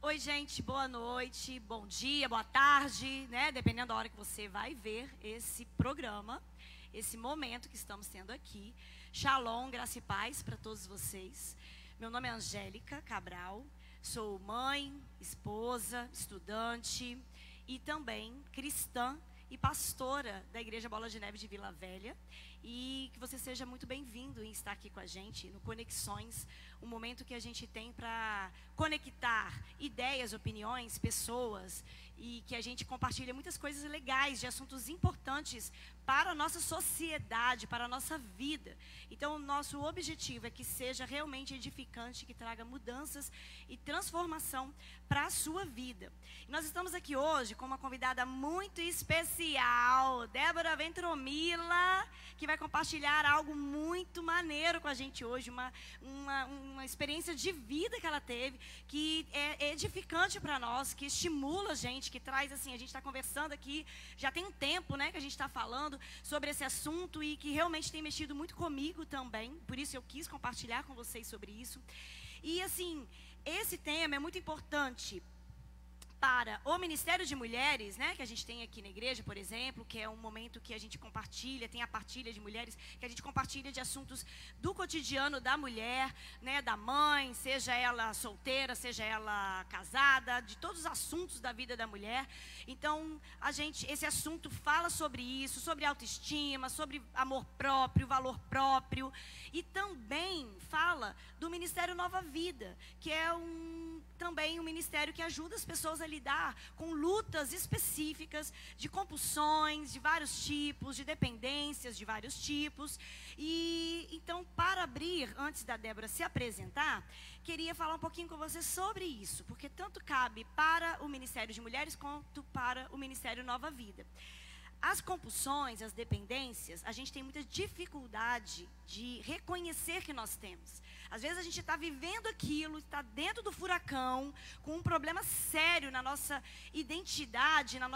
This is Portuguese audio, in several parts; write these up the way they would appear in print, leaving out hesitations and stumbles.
Oi, gente, boa noite, bom dia, boa tarde, né? Dependendo da hora que você vai ver esse programa, esse momento que estamos tendo aqui. Shalom, graça e paz para todos vocês. Meu nome é Angélica Cabral, sou mãe, esposa, estudante e também cristã e pastora da Igreja Bola de Neve de Vila Velha. E que você seja muito bem-vindo em estar aqui com a gente no Conexões, um momento que a gente tem para conectar ideias, opiniões, pessoas, e que a gente compartilha muitas coisas legais, de assuntos importantes para a nossa sociedade, para a nossa vida. Então, o nosso objetivo é que seja realmente edificante, que traga mudanças e transformação para a sua vida. E nós estamos aqui hoje com uma convidada muito especial, Débora Ventromila, que vai compartilhar algo muito maneiro com a gente hoje, uma experiência de vida que ela teve, que é edificante para nós, que estimula a gente, que traz assim, a gente está conversando aqui, já tem um tempo, né, que a gente está falando sobre esse assunto e que realmente tem mexido muito comigo também, por isso eu quis compartilhar com vocês sobre isso. E assim, esse tema é muito importante para o Ministério de Mulheres, né, que a gente tem aqui na igreja, por exemplo, que é um momento que a gente compartilha, tem a partilha de mulheres, que a gente compartilha de assuntos do cotidiano da mulher, né, da mãe, seja ela solteira, seja ela casada, de todos os assuntos da vida da mulher. Então, esse assunto fala sobre isso, sobre autoestima, sobre amor próprio, valor próprio, e também fala do Ministério Nova Vida, que é também um ministério que ajuda as pessoas a lidar com lutas específicas de compulsões de vários tipos, de dependências de vários tipos. E então, para abrir, antes da Débora se apresentar, queria falar um pouquinho com você sobre isso, porque tanto cabe para o Ministério de Mulheres quanto para o Ministério Nova Vida. As compulsões, as dependências, a gente tem muita dificuldade de reconhecer que nós temos. Às vezes a gente está vivendo aquilo, está dentro do furacão, com um problema sério na nossa identidade, no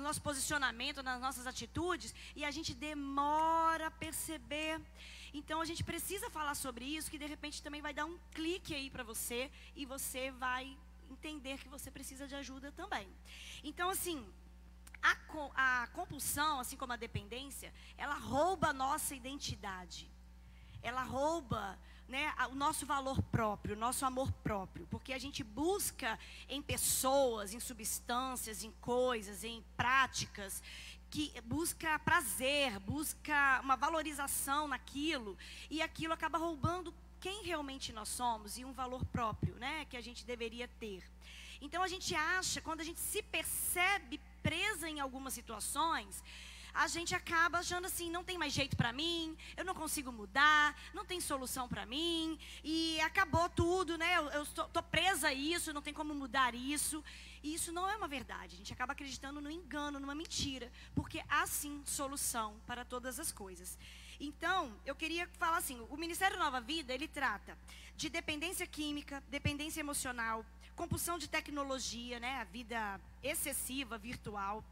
nosso posicionamento, nas nossas atitudes, e a gente demora a perceber. Então a gente precisa falar sobre isso, que de repente também vai dar um clique aí para você, e você vai entender que você precisa de ajuda também. Então assim, a compulsão, assim como a dependência, ela rouba a nossa identidade. Ela rouba, né, o nosso valor próprio, o nosso amor próprio. Porque a gente busca em pessoas, em substâncias, em coisas, em práticas, que busca prazer, busca uma valorização naquilo. E aquilo acaba roubando quem realmente nós somos e um valor próprio, né, que a gente deveria ter. Então a gente acha, quando a gente se percebe presa em algumas situações, a gente acaba achando assim, não tem mais jeito para mim, eu não consigo mudar, não tem solução para mim, e acabou tudo, né? Eu tô presa a isso, não tem como mudar isso. E isso não é uma verdade, a gente acaba acreditando no engano, numa mentira, porque há sim solução para todas as coisas. Então, eu queria falar assim, o Ministério Nova Vida, ele trata de dependência química, dependência emocional, compulsão de tecnologia, né, a vida excessiva, virtual,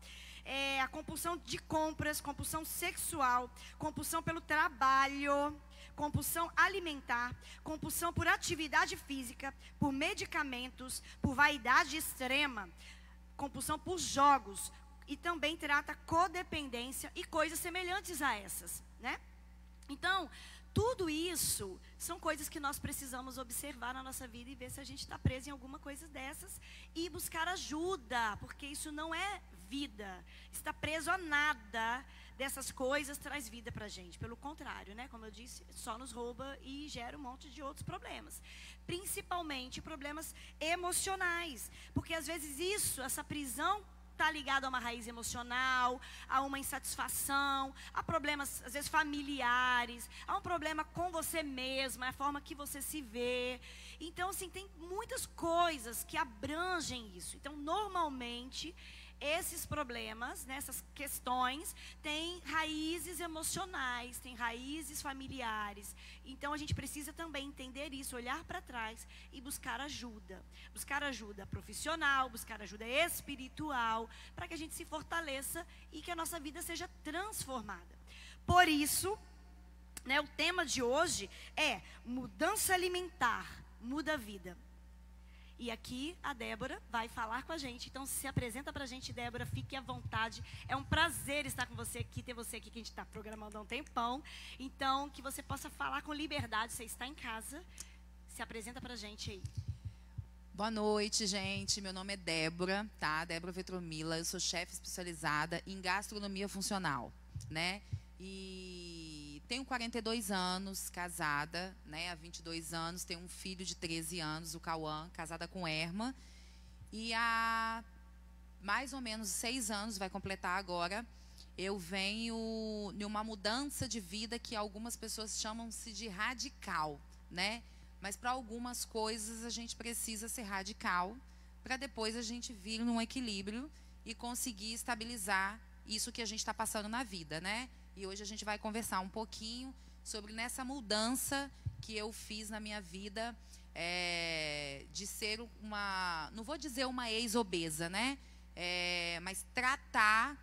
a compulsão de compras, compulsão sexual, compulsão pelo trabalho, compulsão alimentar, compulsão por atividade física, por medicamentos, por vaidade extrema, compulsão por jogos, e também trata codependência e coisas semelhantes a essas, né? Então, tudo isso são coisas que nós precisamos observar na nossa vida e ver se a gente está preso em alguma coisa dessas e buscar ajuda, porque isso não é vida. Estar preso a nada dessas coisas traz vida para a gente. Pelo contrário, né? Como eu disse, só nos rouba e gera um monte de outros problemas. Principalmente problemas emocionais, porque às vezes essa prisão está ligado a uma raiz emocional, a uma insatisfação, a problemas, às vezes, familiares, a um problema com você mesma, a forma que você se vê. Então, assim, tem muitas coisas que abrangem isso. Então, normalmente, esses problemas, né, essas questões, têm raízes emocionais, têm raízes familiares. Então, a gente precisa também entender isso, olhar para trás e buscar ajuda. Buscar ajuda profissional, buscar ajuda espiritual, para que a gente se fortaleça e que a nossa vida seja transformada. Por isso, né, o tema de hoje é mudança alimentar, muda a vida. E aqui a Débora vai falar com a gente. Então se apresenta pra gente, Débora, fique à vontade. É um prazer estar com você aqui, ter você aqui, que a gente está programando há um tempão. Então, que você possa falar com liberdade. Você está em casa. Se apresenta pra gente aí. Boa noite, gente. Meu nome é Débora, tá? Débora Vetromila. Eu sou chefe especializada em gastronomia funcional, né? E tenho 42 anos, casada, né? Há 22 anos. Tenho um filho de 13 anos, o Cauã, casada com Erma. E há mais ou menos 6 anos, vai completar agora, eu venho numa mudança de vida que algumas pessoas chamam-se de radical, né? Mas para algumas coisas a gente precisa ser radical para depois a gente vir num equilíbrio e conseguir estabilizar isso que a gente está passando na vida, né? E hoje a gente vai conversar um pouquinho sobre nessa mudança que eu fiz na minha vida, de ser uma, não vou dizer uma ex-obesa, né? Mas tratar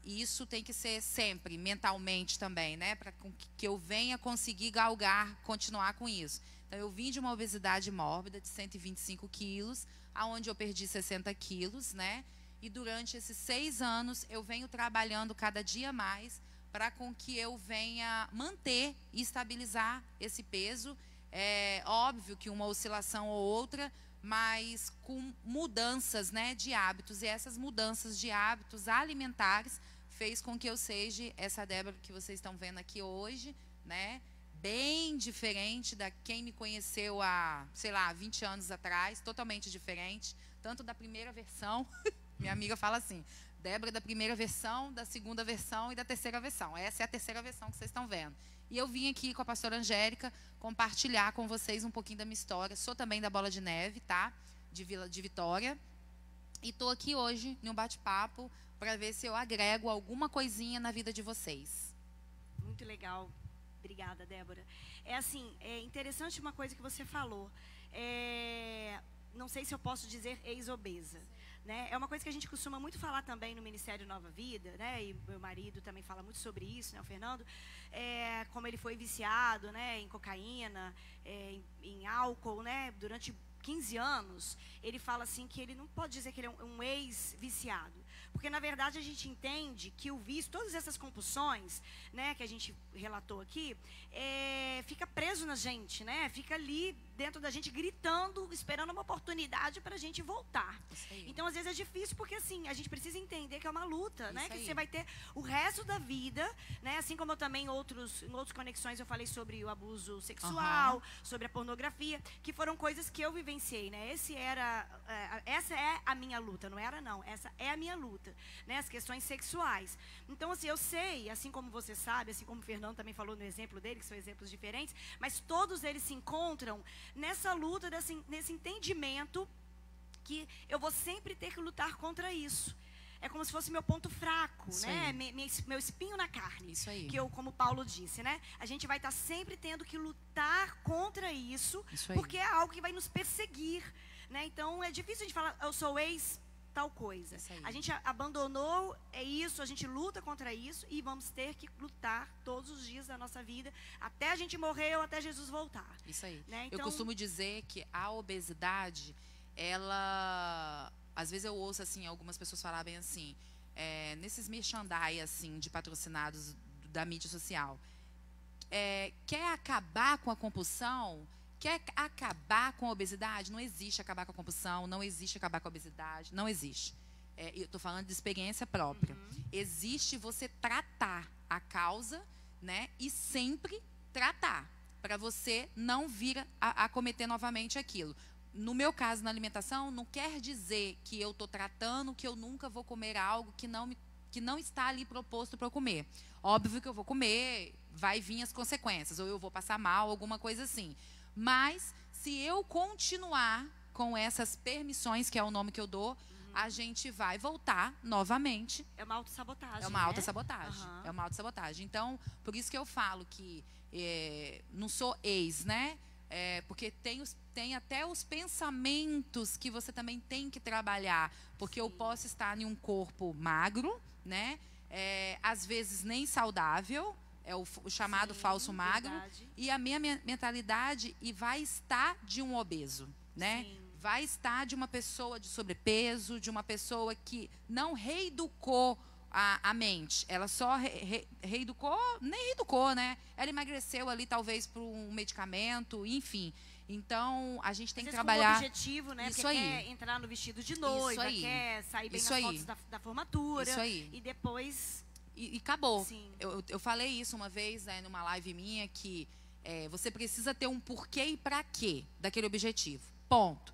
isso tem que ser sempre, mentalmente também, né? Para que eu venha conseguir galgar, continuar com isso. Então, eu vim de uma obesidade mórbida de 125 quilos, aonde eu perdi 60 quilos, né? E durante esses 6 anos, eu venho trabalhando cada dia mais para com que eu venha manter e estabilizar esse peso. É óbvio que uma oscilação ou outra, mas com mudanças, né, de hábitos. E essas mudanças de hábitos alimentares fez com que eu seja essa Débora que vocês estão vendo aqui hoje, né? Bem diferente da quem me conheceu há, sei lá, 20 anos atrás, totalmente diferente, tanto da primeira versão, minha amiga fala assim, Débora da primeira versão, da segunda versão e da terceira versão. Essa é a terceira versão que vocês estão vendo. E eu vim aqui com a pastora Angélica compartilhar com vocês um pouquinho da minha história. Sou também da Bola de Neve, tá? De Vitória. E estou aqui hoje num bate-papo para ver se eu agrego alguma coisinha na vida de vocês. Muito legal. Obrigada, Débora. É assim, é interessante uma coisa que você falou. Não sei se eu posso dizer ex-obesa, né? É uma coisa que a gente costuma muito falar também no Ministério Nova Vida, né? E meu marido também fala muito sobre isso, né? O Fernando, como ele foi viciado, né? Em cocaína, em álcool, né? Durante 15 anos, ele fala assim que ele não pode dizer que ele é um ex-viciado. Porque, na verdade, a gente entende que o vício, todas essas compulsões, né, que a gente relatou aqui, fica preso na gente, né? Fica ali dentro da gente gritando, esperando uma oportunidade para a gente voltar. Então, às vezes é difícil porque, assim, a gente precisa entender que é uma luta, né? Que você vai ter o resto da vida, né? Assim como eu também em outras conexões eu falei sobre o abuso sexual, sobre a pornografia, que foram coisas que eu vivenciei, né? Essa é a minha luta, não era não, essa é a minha luta, né? As questões sexuais. Então, assim, eu sei, assim como você sabe, assim como o Fernando também falou no exemplo dele, que são exemplos diferentes, mas todos eles se encontram nessa luta, nesse entendimento que eu vou sempre ter que lutar contra isso. É como se fosse meu ponto fraco, isso né? Meu espinho na carne. Isso aí. Que eu, como Paulo disse, né? A gente vai estar sempre tendo que lutar contra isso porque é algo que vai nos perseguir, né? Então, é difícil a gente falar, eu sou ex tal coisa. A gente abandonou isso, a gente luta contra isso e vamos ter que lutar todos os dias da nossa vida até a gente morrer ou até Jesus voltar. Isso aí. Né? Então, eu costumo dizer que a obesidade, ela... Às vezes eu ouço assim, algumas pessoas falarem assim, nesses merchandise assim, de patrocinados da mídia social, quer acabar com a compulsão? Quer acabar com a obesidade? Não existe acabar com a compulsão, não existe acabar com a obesidade, não existe. Eu estou falando de experiência própria. Existe você tratar a causa, né? E sempre tratar, para você não vir a cometer novamente aquilo. No meu caso, na alimentação, não quer dizer que eu estou tratando que eu nunca vou comer algo que não está ali proposto para eu comer. Óbvio que eu vou comer, vai vir as consequências, ou eu vou passar mal, alguma coisa assim. Mas, se eu continuar com essas permissões, que é o nome que eu dou, a gente vai voltar novamente. É uma autossabotagem. É uma autossabotagem. É uma autossabotagem. Então, por isso que eu falo que não sou ex, né? Porque tem até os pensamentos que você também tem que trabalhar. Porque eu posso estar em um corpo magro, né? Às vezes nem saudável. É o chamado falso magro. Verdade. E a minha mentalidade vai estar de um obeso, né? vai estar de uma pessoa de sobrepeso, de uma pessoa que não reeducou a mente. Ela só reeducou, nem reeducou, né? Ela emagreceu ali, talvez, por um medicamento, enfim. Então, a gente tem que trabalhar... com objetivo, né? Isso Porque aí. quer entrar no vestido de noiva, quer sair bem nas fotos da formatura. Isso aí. E depois... E acabou. Sim. Eu falei isso uma vez, né, numa live minha, que você precisa ter um porquê e pra quê daquele objetivo. Ponto.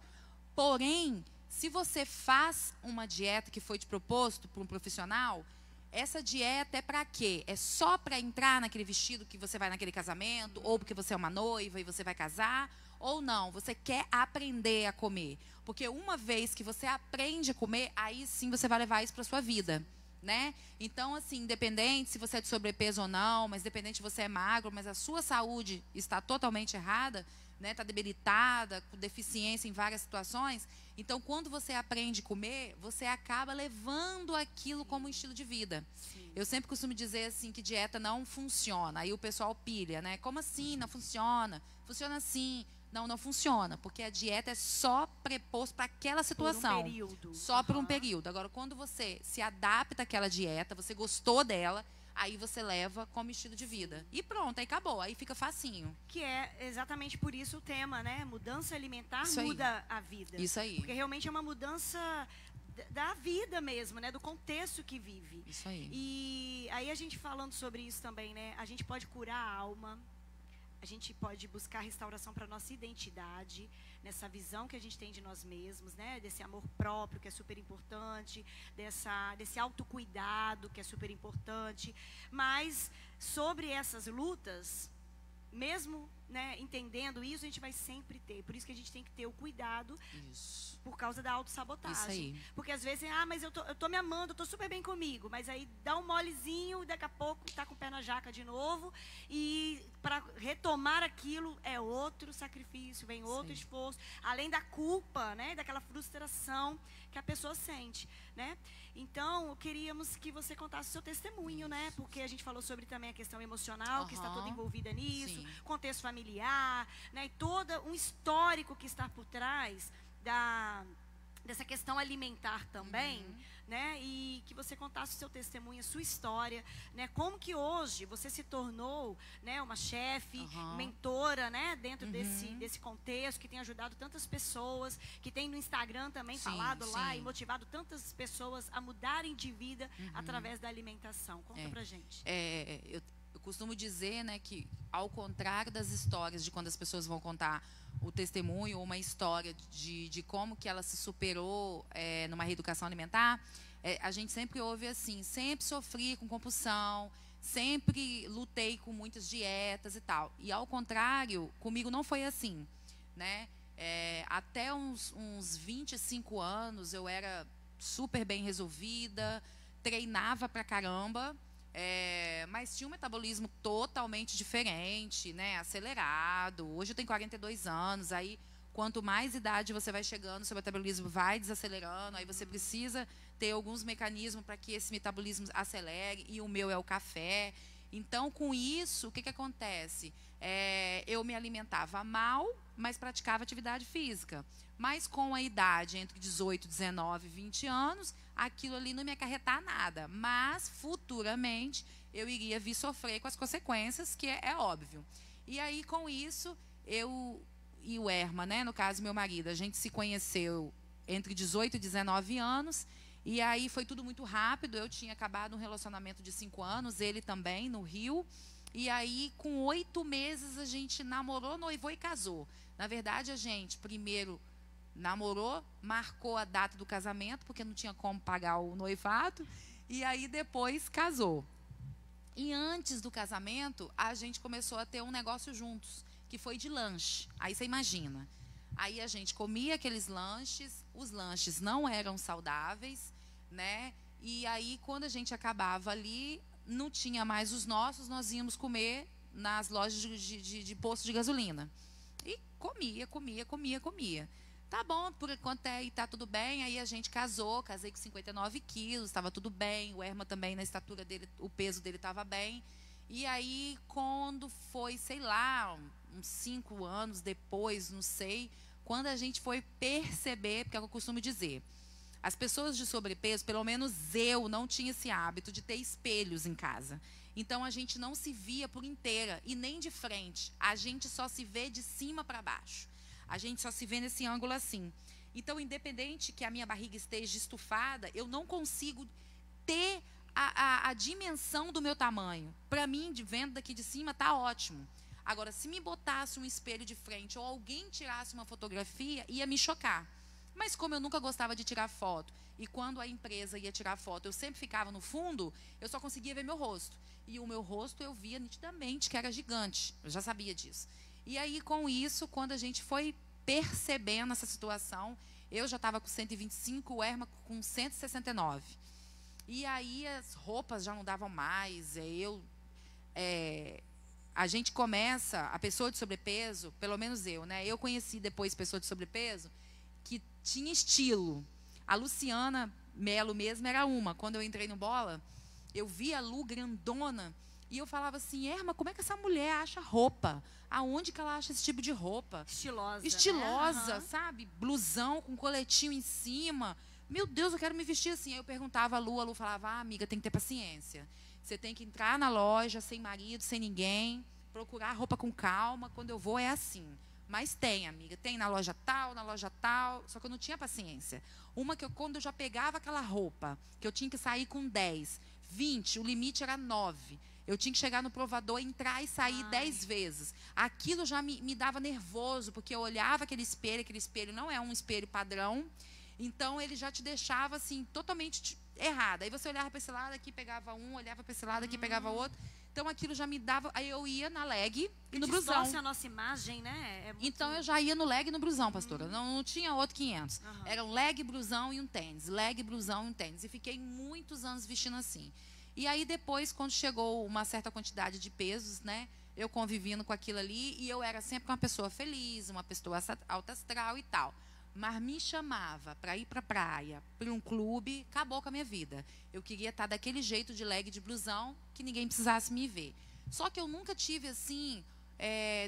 Porém, se você faz uma dieta que foi te proposto por um profissional, essa dieta é para quê? É só para entrar naquele vestido que você vai naquele casamento, ou porque você é uma noiva e você vai casar, ou não, você quer aprender a comer. Porque uma vez que você aprende a comer, aí sim você vai levar isso para sua vida, né? Então, assim, independente se você é de sobrepeso ou não, mas independente se você é magro, mas a sua saúde está totalmente errada, né, está debilitada, com deficiência em várias situações. Então, quando você aprende a comer, você acaba levando aquilo como um estilo de vida. Sim. Eu sempre costumo dizer assim que dieta não funciona. Aí o pessoal pilha, né? Como assim não funciona? Funciona assim. Não, não funciona, porque a dieta é só preposto para aquela situação. Por um período. Só por um período. Agora, quando você se adapta àquela dieta, você gostou dela, aí você leva como estilo de vida. E pronto, aí acabou, aí fica facinho. Que é exatamente por isso o tema, né? Mudança alimentar muda a vida. Isso aí. Porque realmente é uma mudança da vida mesmo, né? Do contexto que vive. Isso aí. E aí a gente falando sobre isso também, né? A gente pode curar a alma. A gente pode buscar restauração para a nossa identidade, nessa visão que a gente tem de nós mesmos, né? Desse amor próprio, que é super importante, desse autocuidado, que é super importante. Mas sobre essas lutas, mesmo, né, entendendo isso, a gente vai sempre ter. Por isso que a gente tem que ter o cuidado. Isso. Por causa da autossabotagem. Isso aí. Porque às vezes, mas eu tô me amando, eu tô super bem comigo. Mas aí dá um molezinho, daqui a pouco tá com o pé na jaca de novo. E para retomar aquilo é outro sacrifício, vem outro esforço. Além da culpa, né, daquela frustração que a pessoa sente, né? Então, queríamos que você contasse o seu testemunho, né? Porque a gente falou sobre também a questão emocional, que está toda envolvida nisso, contexto familiar, né? E todo um histórico que está por trás dessa questão alimentar também, né? E que você contasse o seu testemunho, a sua história, né? Como que hoje você se tornou, né, uma chefe, mentora, né, dentro desse contexto, que tem ajudado tantas pessoas, que tem no Instagram também falado lá e motivado tantas pessoas a mudarem de vida através da alimentação. Conta pra gente. Eu costumo dizer, né, que ao contrário das histórias de quando as pessoas vão contar o testemunho ou uma história de como que ela se superou numa reeducação alimentar, a gente sempre ouve assim, sempre sofri com compulsão, sempre lutei com muitas dietas e tal. E ao contrário, comigo não foi assim, né? Até uns 25 anos eu era super bem resolvida, treinava pra caramba, mas tinha um metabolismo totalmente diferente, né? Acelerado. Hoje eu tenho 42 anos, aí quanto mais idade você vai chegando, seu metabolismo vai desacelerando, aí você precisa ter alguns mecanismos para que esse metabolismo acelere, e o meu é o café. Então, com isso, o que acontece? Eu me alimentava mal, mas praticava atividade física. Mas com a idade entre 18, 19 e 20 anos, aquilo ali não me acarretar nada. Mas, futuramente, eu iria vir sofrer com as consequências, que é óbvio. E aí, com isso, eu e o Erma, né, no caso, meu marido, a gente se conheceu entre 18 e 19 anos. E aí foi tudo muito rápido. Eu tinha acabado um relacionamento de 5 anos, ele também, no Rio. E aí, com 8 meses, a gente namorou, noivou e casou. Na verdade, a gente primeiro namorou, marcou a data do casamento, porque não tinha como pagar o noivado. E aí, depois, casou. E antes do casamento, a gente começou a ter um negócio juntos, que foi de lanche. Aí você imagina. Aí a gente comia aqueles lanches, os lanches não eram saudáveis, né? E aí, quando a gente acabava ali, não tinha mais os nossos, nós íamos comer nas lojas de posto de gasolina. E comia. Tá bom, por enquanto tá tudo bem. Aí a gente casei com 59 quilos, estava tudo bem. O Erma também, na estatura dele, o peso dele estava bem. E aí, quando foi, sei lá, uns 5 anos depois, não sei, quando a gente foi perceber, porque é o que eu costumo dizer, as pessoas de sobrepeso, pelo menos eu, não tinha esse hábito de ter espelhos em casa. Então, a gente não se via por inteira e nem de frente. A gente só se vê de cima para baixo. A gente só se vê nesse ângulo assim. Então, independente que a minha barriga esteja estufada, eu não consigo ter a dimensão do meu tamanho. Para mim, vendo daqui de cima, tá ótimo. Agora, se me botasse um espelho de frente ou alguém tirasse uma fotografia, ia me chocar. Mas como eu nunca gostava de tirar foto, e quando a empresa ia tirar foto, eu sempre ficava no fundo, eu só conseguia ver meu rosto. E o meu rosto eu via nitidamente que era gigante. Eu já sabia disso. E aí, com isso, quando a gente foi percebendo essa situação, eu já estava com 125, o Erma com 169. E aí as roupas já não davam mais. A gente começa, a pessoa de sobrepeso, pelo menos eu, né? Eu conheci depois pessoa de sobrepeso que tinha estilo. A Luciana Melo mesmo era uma. Quando eu entrei no Bola, eu vi a Lu grandona e eu falava assim, Erma, como é que essa mulher acha roupa? Aonde que ela acha esse tipo de roupa? Estilosa. Estilosa, Né? sabe? Blusão com coletinho em cima. Meu Deus, eu quero me vestir assim. Aí eu perguntava a Lu falava, amiga, tem que ter paciência. Você tem que entrar na loja sem marido, sem ninguém, procurar roupa com calma. Quando eu vou é assim. Mas tem, amiga, tem na loja tal, só que eu não tinha paciência. Uma que quando eu já pegava aquela roupa, que eu tinha que sair com 10, 20, o limite era 9. Eu tinha que chegar no provador, entrar e sair 10 vezes. Aquilo já me dava nervoso, porque eu olhava aquele espelho não é um espelho padrão, então ele já te deixava assim, totalmente errada. Aí você olhava para esse lado aqui, pegava um, olhava para esse lado aqui, pegava outro. Então aquilo já me dava. Aí eu ia na leg e no brusão. Distorce a nossa imagem, né? É muito... Então eu já ia no leg e no brusão, pastora. Não tinha outro 500. Era um leg, brusão e um tênis. Leg, brusão e um tênis. E fiquei muitos anos vestindo assim. E aí depois, quando chegou uma certa quantidade de pesos, né? Eu convivendo com aquilo ali. E eu era sempre uma pessoa feliz, uma pessoa alta astral e tal. Mas me chamava para ir para a praia, para um clube, acabou com a minha vida. Eu queria estar daquele jeito de leg, de blusão, que ninguém precisasse me ver. Só que eu nunca tive, assim,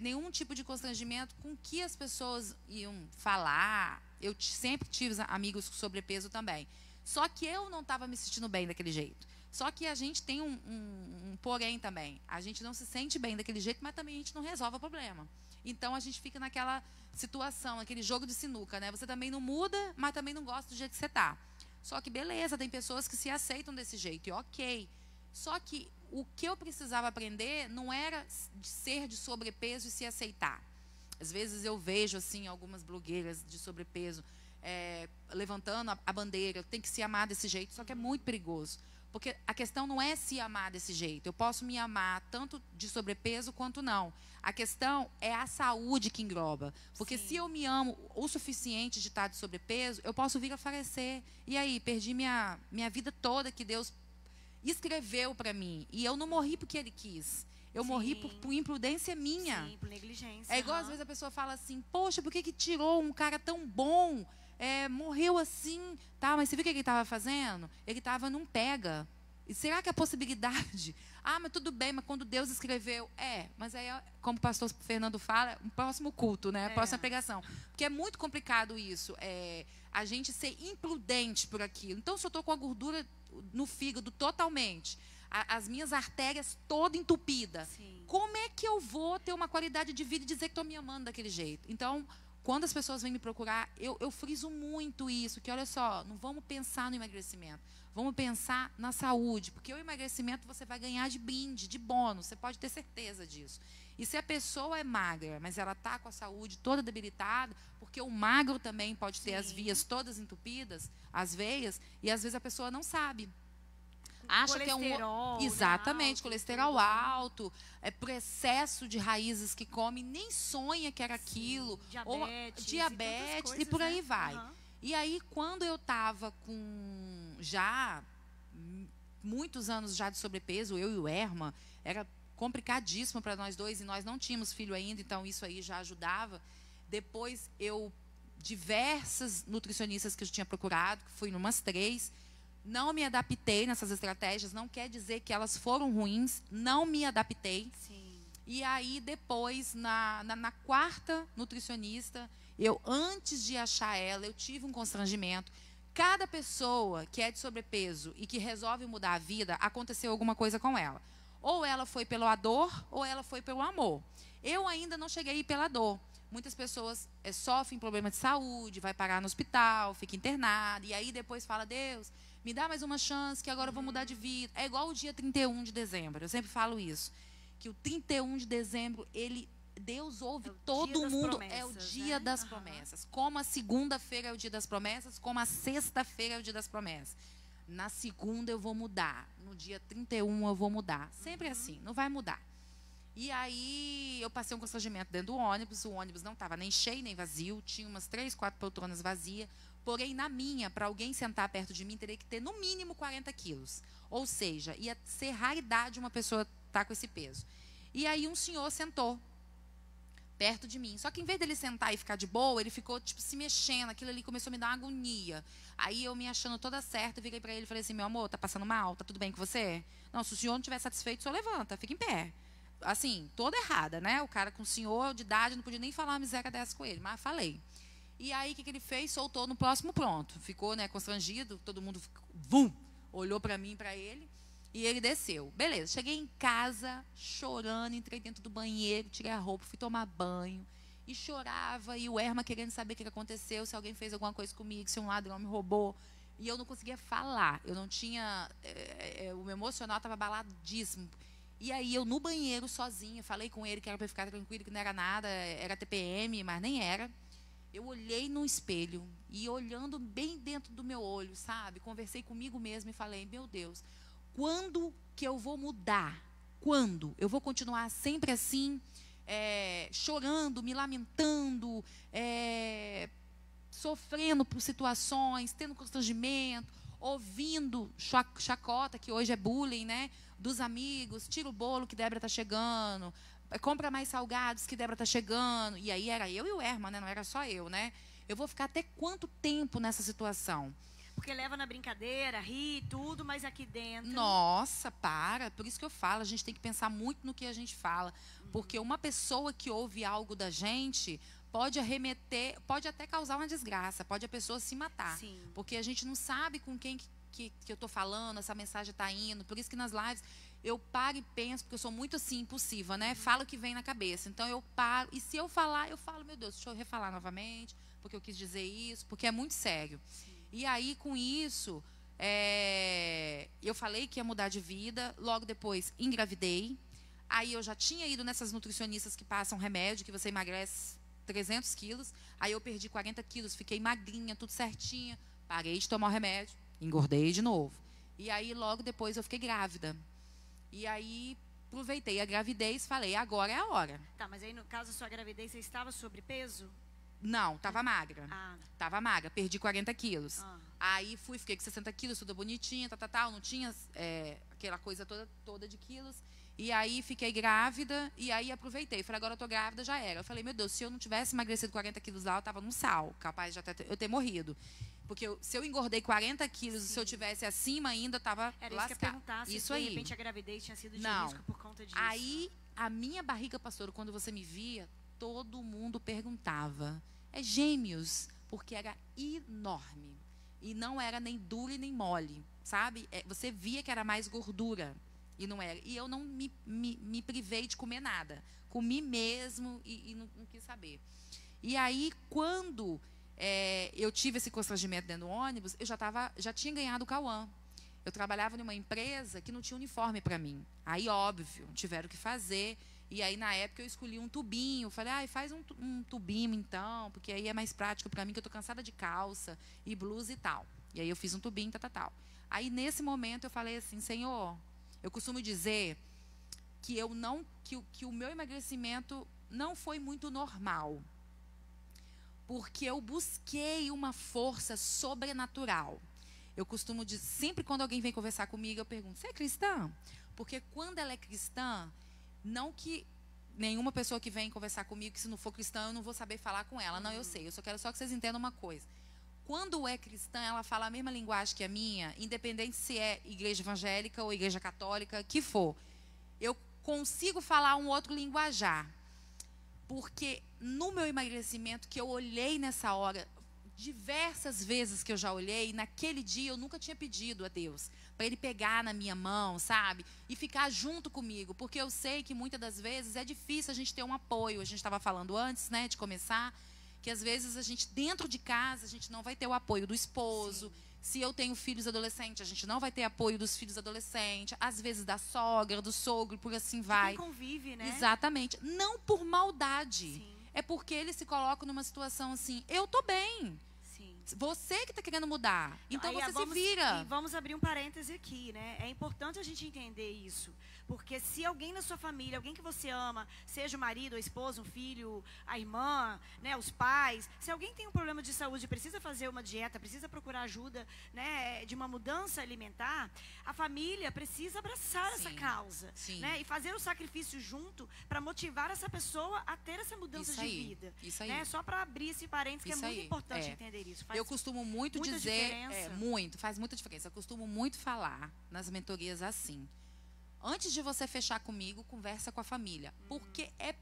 nenhum tipo de constrangimento com o que as pessoas iam falar. Eu sempre tive amigos com sobrepeso também. Só que eu não estava me sentindo bem daquele jeito. Só que a gente tem um porém também. A gente não se sente bem daquele jeito, mas também a gente não resolve o problema. Então, a gente fica naquela situação, aquele jogo de sinuca, né? Você também não muda, mas também não gosta do jeito que você está. Só que, beleza, tem pessoas que se aceitam desse jeito, e ok. Só que o que eu precisava aprender não era ser de sobrepeso e se aceitar. Às vezes eu vejo, assim, algumas blogueiras de sobrepeso levantando a bandeira, tem que se amar desse jeito, só que é muito perigoso. Porque a questão não é se amar desse jeito. Eu posso me amar tanto de sobrepeso quanto não. A questão é a saúde que engloba. Porque se eu me amo o suficiente de estar de sobrepeso, eu posso vir a falecer. E aí, perdi minha vida toda que Deus escreveu para mim. E eu não morri porque Ele quis. Eu morri por imprudência minha. Sim, por negligência. É igual às vezes a pessoa fala assim, poxa, por que tirou um cara tão bom? Morreu assim, tá? Mas você viu o que ele estava fazendo? Ele estava num pega. E será que a possibilidade... Ah, mas tudo bem, mas quando Deus escreveu... Mas aí, como o pastor Fernando fala, um próximo culto, né? Próxima pregação. Porque é muito complicado isso. A gente ser imprudente por aquilo. Então, se eu estou com a gordura no fígado totalmente, as minhas artérias toda entupida, como é que eu vou ter uma qualidade de vida e dizer que estou me amando daquele jeito? Então... Quando as pessoas vêm me procurar, eu friso muito isso, que olha só, não vamos pensar no emagrecimento, vamos pensar na saúde, porque o emagrecimento você vai ganhar de brinde, de bônus, você pode ter certeza disso. E se a pessoa é magra, mas ela está com a saúde toda debilitada, porque o magro também pode ter as vias todas entupidas, as veias, e às vezes a pessoa não sabe. Acha que é exatamente, alto, colesterol alto, por excesso de raízes que come, nem sonha que era aquilo, diabetes e por aí vai. E aí, quando eu estava com já muitos anos já de sobrepeso, eu e o Erma, era complicadíssimo para nós dois, e nós não tínhamos filho ainda, então isso aí já ajudava. Depois, diversas nutricionistas que eu tinha procurado, que fui numas 3, não me adaptei nessas estratégias, não quer dizer que elas foram ruins, não me adaptei. E aí, depois, na 4ª nutricionista, Antes de achar ela, eu tive um constrangimento. Cada pessoa que é de sobrepeso e que resolve mudar a vida, aconteceu alguma coisa com ela. Ou ela foi pela dor, ou ela foi pelo amor. Eu ainda não cheguei a ir pela dor. Muitas pessoas sofrem problema de saúde, vai parar no hospital, fica internada, e aí depois fala, Deus, me dá mais uma chance, que agora eu vou mudar de vida. É igual o dia 31 de dezembro, eu sempre falo isso, que o 31 de dezembro, Deus ouve todo mundo, é o dia das promessas. Como a segunda-feira é o dia das promessas, como a sexta-feira é o dia das promessas. Na segunda eu vou mudar, no dia 31 eu vou mudar. Sempre assim, não vai mudar. E aí eu passei um constrangimento dentro do ônibus, o ônibus não estava nem cheio nem vazio, tinha umas 3, 4 poltronas vazias, porém na minha, para alguém sentar perto de mim, teria que ter no mínimo 40 quilos. Ou seja, ia ser raridade uma pessoa estar com esse peso. E aí um senhor sentou perto de mim. Só que em vez dele sentar e ficar de boa, ele ficou tipo se mexendo, aquilo ali começou a me dar uma agonia. Aí eu me achando toda certa, virei para ele e falei assim, meu amor, tá passando mal? Tá tudo bem com você? Não, se o senhor não estiver satisfeito, o senhor levanta, fica em pé. Assim, toda errada, né? O cara com o senhor de idade, não podia nem falar uma miséria dessa com ele, mas falei. E aí, o que ele fez? Soltou no próximo pronto. Ficou, né, constrangido, todo mundo, vum, olhou para mim e para ele, e ele desceu. Beleza, cheguei em casa, chorando, entrei dentro do banheiro, tirei a roupa, fui tomar banho, e chorava, e o Erma querendo saber o que aconteceu, se alguém fez alguma coisa comigo, se um ladrão me roubou. E eu não conseguia falar, eu não tinha, o meu emocional estava abaladíssimo. E aí eu no banheiro sozinha, falei com ele que era para ficar tranquilo, que não era nada, era TPM, mas nem era. Eu olhei no espelho e olhando bem dentro do meu olho, sabe? Conversei comigo mesma e falei, meu Deus, quando que eu vou mudar? Quando? Eu vou continuar sempre assim, chorando, me lamentando, sofrendo por situações, tendo constrangimento, ouvindo chacota, que hoje é bullying, né? Dos amigos, tira o bolo que Débora está chegando, compra mais salgados que Débora está chegando. E aí era eu e o Erma, né? Não era só eu, né? Eu vou ficar até quanto tempo nessa situação? Porque leva na brincadeira, ri, tudo, mas aqui dentro... Nossa, para. Por isso que eu falo, a gente tem que pensar muito no que a gente fala. Porque uma pessoa que ouve algo da gente pode arremeter, pode até causar uma desgraça, pode a pessoa se matar. Sim. Porque a gente não sabe com quem que eu estou falando, essa mensagem está indo. Por isso que nas lives eu paro e penso, porque eu sou muito assim, impulsiva, né? Falo o que vem na cabeça. Então eu paro, e se eu falar, eu falo, meu Deus, deixa eu refalar novamente, porque eu quis dizer isso, porque é muito sério. Sim. E aí, com isso, eu falei que ia mudar de vida, logo depois engravidei. Aí eu já tinha ido nessas nutricionistas que passam remédio, que você emagrece 300 quilos. Aí eu perdi 40 quilos, fiquei magrinha, tudo certinha. Parei de tomar o remédio, engordei de novo. E aí, logo depois, eu fiquei grávida. E aí, aproveitei a gravidez, falei, agora é a hora. Tá, mas aí, no caso da sua gravidez, você estava sobrepeso? Não, estava magra. Estava magra, perdi 40 quilos. Aí fiquei com 60 quilos, tudo bonitinha, não tinha aquela coisa toda de quilos. E aí fiquei grávida, e aí aproveitei. Falei, agora eu tô grávida, já era. Eu falei, meu Deus, se eu não tivesse emagrecido 40 quilos lá, eu tava num sal, capaz de eu ter morrido. Porque se eu engordei 40 quilos, e se eu tivesse acima ainda, eu tava lascada. Era isso que eu ia perguntar, se de repente a gravidez tinha sido de risco por conta disso. Aí, a minha barriga, pastor, quando você me via, todo mundo perguntava, é gêmeos? Porque era enorme. E não era nem duro e nem mole, sabe? Você via que era mais gordura. E não era. E eu não me privei de comer nada. Comi mesmo e não quis saber. E aí, quando eu tive esse constrangimento dentro do ônibus, eu já tinha ganhado o Cauã. Eu trabalhava numa empresa que não tinha uniforme para mim. Aí, óbvio, tiveram que fazer. E aí, na época, eu escolhi um tubinho. Falei, faz um tubinho, então, porque aí é mais prático para mim, que eu estou cansada de calça e blusa e tal. E aí, eu fiz um tubinho, tal. Aí, nesse momento, eu falei assim, Senhor, eu costumo dizer que que o meu emagrecimento não foi muito normal. Porque eu busquei uma força sobrenatural. Eu costumo dizer, sempre quando alguém vem conversar comigo, eu pergunto, você é cristã? Porque quando ela é cristã, não que nenhuma pessoa que vem conversar comigo, que se não for cristã, eu não vou saber falar com ela. Não, eu sei. Eu só quero que vocês entendam uma coisa. Quando é cristã, ela fala a mesma linguagem que a minha, independente se é igreja evangélica ou igreja católica, que for. Eu consigo falar um outro linguajar. Porque no meu emagrecimento, que eu olhei nessa hora, diversas vezes que eu já olhei, naquele dia eu nunca tinha pedido a Deus para Ele pegar na minha mão, sabe? E ficar junto comigo. Porque eu sei que muitas das vezes é difícil a gente ter um apoio. A gente estava falando antes, né, de começar, que às vezes a gente, dentro de casa, a gente não vai ter o apoio do esposo. Sim. Se eu tenho filhos adolescentes, a gente não vai ter apoio dos filhos adolescentes, às vezes da sogra, do sogro, por assim vai. Quem convive, né? Exatamente. Não por maldade. Sim. É porque eles se colocam numa situação assim, eu tô bem. Sim. Você que está querendo mudar. Então Aí, você se vira. E vamos abrir um parêntese aqui, né? É importante a gente entender isso. Porque se alguém na sua família, alguém que você ama, seja o marido, a esposa, um filho, a irmã, né, os pais, se alguém tem um problema de saúde, precisa fazer uma dieta, precisa procurar ajuda, né, de uma mudança alimentar, a família precisa abraçar essa causa, né, e fazer o sacrifício junto para motivar essa pessoa a ter essa mudança de vida. Isso aí. Né? Só para abrir esse parênteses, que isso é muito importante entender isso. Eu costumo muito dizer, faz muita diferença. Eu costumo muito falar nas mentorias assim. Antes de você fechar comigo, conversa com a família. Porque é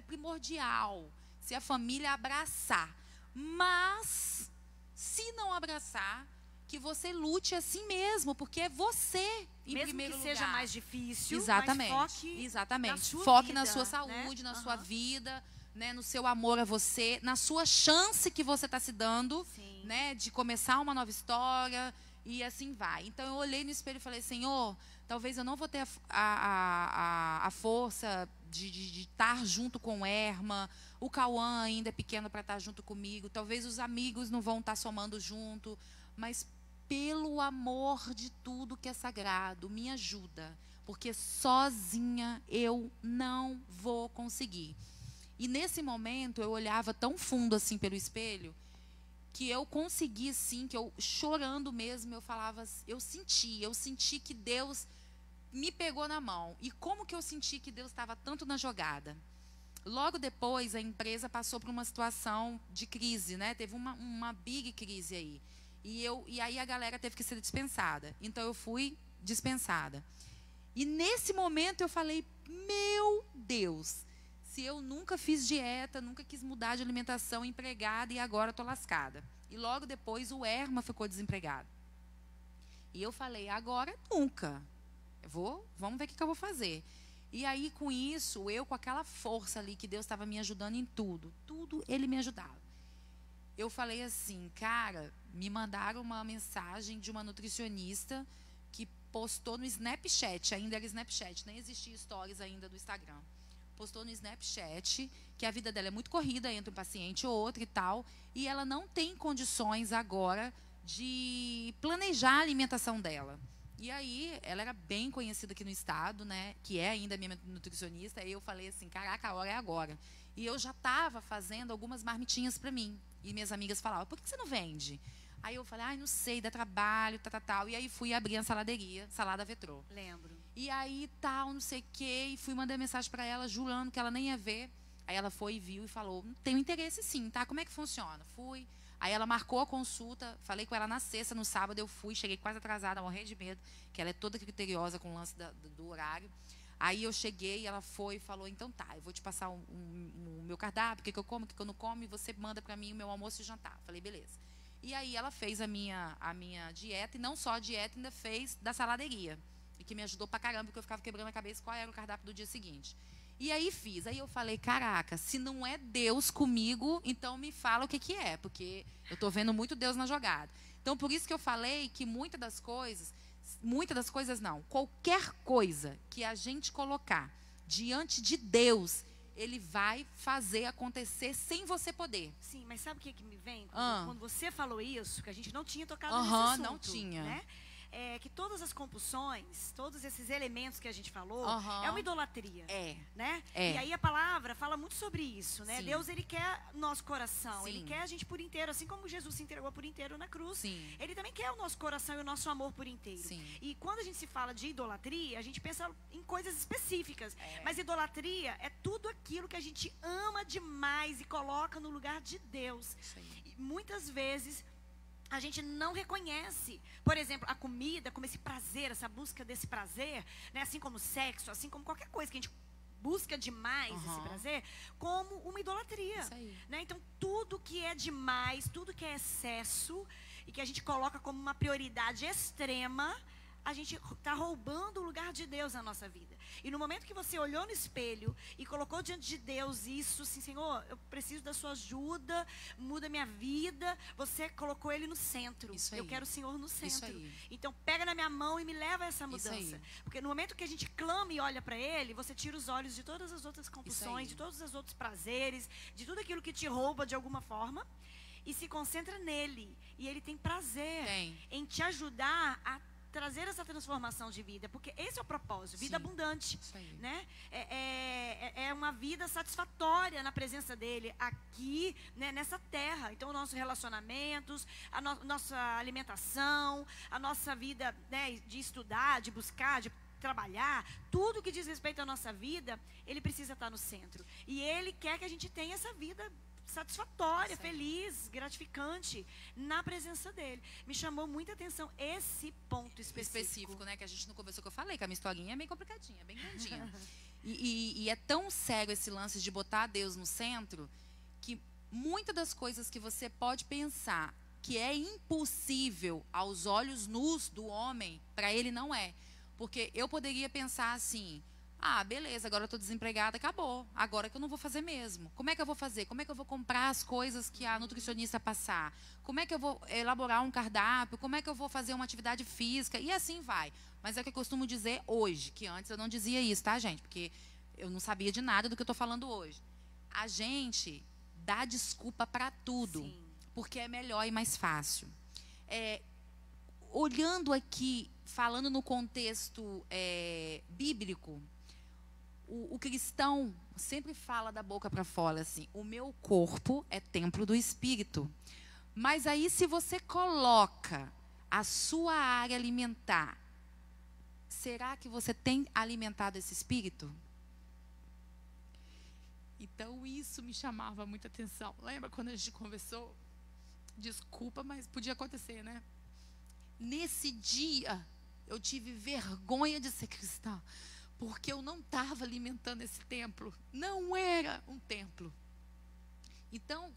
primordial se a família abraçar. Mas, se não abraçar, que você lute assim mesmo. Porque é você, em primeiro lugar. Mesmo que seja mais difícil, exatamente, mas foque na sua foque vida, na sua saúde, né? na sua vida, né, no seu amor a você, na sua chance que você está se dando, né, de começar uma nova história. E assim vai. Então eu olhei no espelho e falei, Senhor, talvez eu não vou ter a força de estar junto com o Erma. O Cauã ainda é pequeno para estar junto comigo. Talvez os amigos não vão estar somando junto. Mas pelo amor de tudo que é sagrado, me ajuda. Porque sozinha eu não vou conseguir. E nesse momento eu olhava tão fundo assim pelo espelho, que eu consegui sim, que eu chorando mesmo, eu falava, eu senti que Deus me pegou na mão. E como que eu senti que Deus estava tanto na jogada? Logo depois a empresa passou por uma situação de crise, né? Teve uma big crise aí. E aí a galera teve que ser dispensada. Então eu fui dispensada. E nesse momento eu falei, meu Deus, se eu nunca fiz dieta, nunca quis mudar de alimentação, empregada, e agora estou lascada. E logo depois o Erma ficou desempregado. E eu falei, agora nunca. Vamos ver o que eu vou fazer. E aí com isso, eu com aquela força ali, que Deus estava me ajudando em tudo. Tudo Ele me ajudava. Eu falei assim, cara, me mandaram uma mensagem de uma nutricionista que postou no Snapchat, ainda era Snapchat, nem existia stories ainda do Instagram. Postou no Snapchat que a vida dela é muito corrida entre um paciente ou outro e tal, e ela não tem condições agora de planejar a alimentação dela. E aí, ela era bem conhecida aqui no estado, né, que é ainda minha nutricionista, e eu falei assim, caraca, a hora é agora. E eu já estava fazendo algumas marmitinhas para mim, e minhas amigas falavam, por que você não vende? Aí eu falei, não sei, dá trabalho, tal. E aí fui abrir a saladeria, Salada Vetrô. Lembro. E aí tal, não sei o quê, e fui mandar mensagem para ela, jurando que ela nem ia ver. Aí ela foi e viu e falou, tenho interesse sim, tá? Como é que funciona? Fui. Aí ela marcou a consulta, falei com ela na sexta, no sábado eu fui, cheguei quase atrasada, morrendo de medo, que ela é toda criteriosa com o lance do horário. Aí eu cheguei, ela foi e falou, então tá, eu vou te passar o meu cardápio, o que eu como, o que eu não como, e você manda para mim o meu almoço e jantar. Falei, beleza. E aí ela fez a minha dieta, e não só a dieta, ainda fez da saladeria. E que me ajudou pra caramba, porque eu ficava quebrando a cabeça qual era o cardápio do dia seguinte. E aí fiz. Aí eu falei, caraca, se não é Deus comigo, então me fala o que é, porque eu tô vendo muito Deus na jogada. Então, por isso que eu falei que muitas das coisas não, qualquer coisa que a gente colocar diante de Deus, Ele vai fazer acontecer sem você poder. Sim, mas sabe o que me vem? Quando você falou isso, que a gente não tinha tocado nesse assunto. Não tinha. Né? Que todas as compulsões, todos esses elementos que a gente falou, é uma idolatria. Né? E aí a palavra fala muito sobre isso, né? Sim. Deus, Ele quer nosso coração. Sim. Ele quer a gente por inteiro, assim como Jesus se entregou por inteiro na cruz. Sim. Ele também quer o nosso coração e o nosso amor por inteiro. Sim. E quando a gente se fala de idolatria, a gente pensa em coisas específicas. Mas idolatria é tudo aquilo que a gente ama demais e coloca no lugar de Deus. E muitas vezes a gente não reconhece, por exemplo, a comida como esse prazer, essa busca desse prazer, né? Assim como o sexo, assim como qualquer coisa que a gente busca demais esse prazer como uma idolatria. Isso aí. Né? Então, tudo que é demais, tudo que é excesso e que a gente coloca como uma prioridade extrema, a gente está roubando o lugar de Deus na nossa vida. E no momento que você olhou no espelho e colocou diante de Deus isso, assim, Senhor, eu preciso da sua ajuda, muda minha vida, você colocou Ele no centro. Isso aí. Eu quero o Senhor no centro. Isso aí. Então, pega na minha mão e me leva a essa Isso mudança. aí. Porque no momento que a gente clama e olha para Ele, você tira os olhos de todas as outras Isso compulsões, aí. de todos os outros prazeres, de tudo aquilo que te rouba de alguma forma, e se concentra nele. E Ele tem prazer em te ajudar a trazer essa transformação de vida, porque esse é o propósito, vida abundante, né? É uma vida satisfatória na presença dele aqui, né, nessa terra. Então, nossos relacionamentos, a nossa alimentação, a nossa vida, né, de estudar, de buscar, de trabalhar, tudo que diz respeito à nossa vida, ele precisa estar no centro. E ele quer que a gente tenha essa vida satisfatória, feliz, gratificante na presença dele. Me chamou muita atenção esse ponto específico, né? Que a gente não conversou, que eu falei, que a minha historinha é bem complicadinha, bem grandinha. e é tão sério esse lance de botar Deus no centro, que muitas das coisas que você pode pensar que é impossível aos olhos nus do homem, para ele não é. Porque eu poderia pensar assim: ah, beleza, agora eu estou desempregada, acabou. Agora que eu não vou fazer mesmo. Como é que eu vou fazer? Como é que eu vou comprar as coisas que a nutricionista passar? Como é que eu vou elaborar um cardápio? Como é que eu vou fazer uma atividade física? E assim vai. Mas é o que eu costumo dizer hoje, que antes eu não dizia isso, tá, gente? Porque eu não sabia de nada do que eu estou falando hoje. A gente dá desculpa para tudo, porque é melhor e mais fácil. Olhando aqui, falando no contexto bíblico, o cristão sempre fala da boca para fora assim: o meu corpo é templo do Espírito. Mas aí, se você coloca a sua área alimentar, será que você tem alimentado esse Espírito? Então, isso me chamava muita atenção. Lembra quando a gente conversou? Desculpa, mas podia acontecer, né? Nesse dia, eu tive vergonha de ser cristã, porque eu não estava alimentando esse templo. Não era um templo. Então,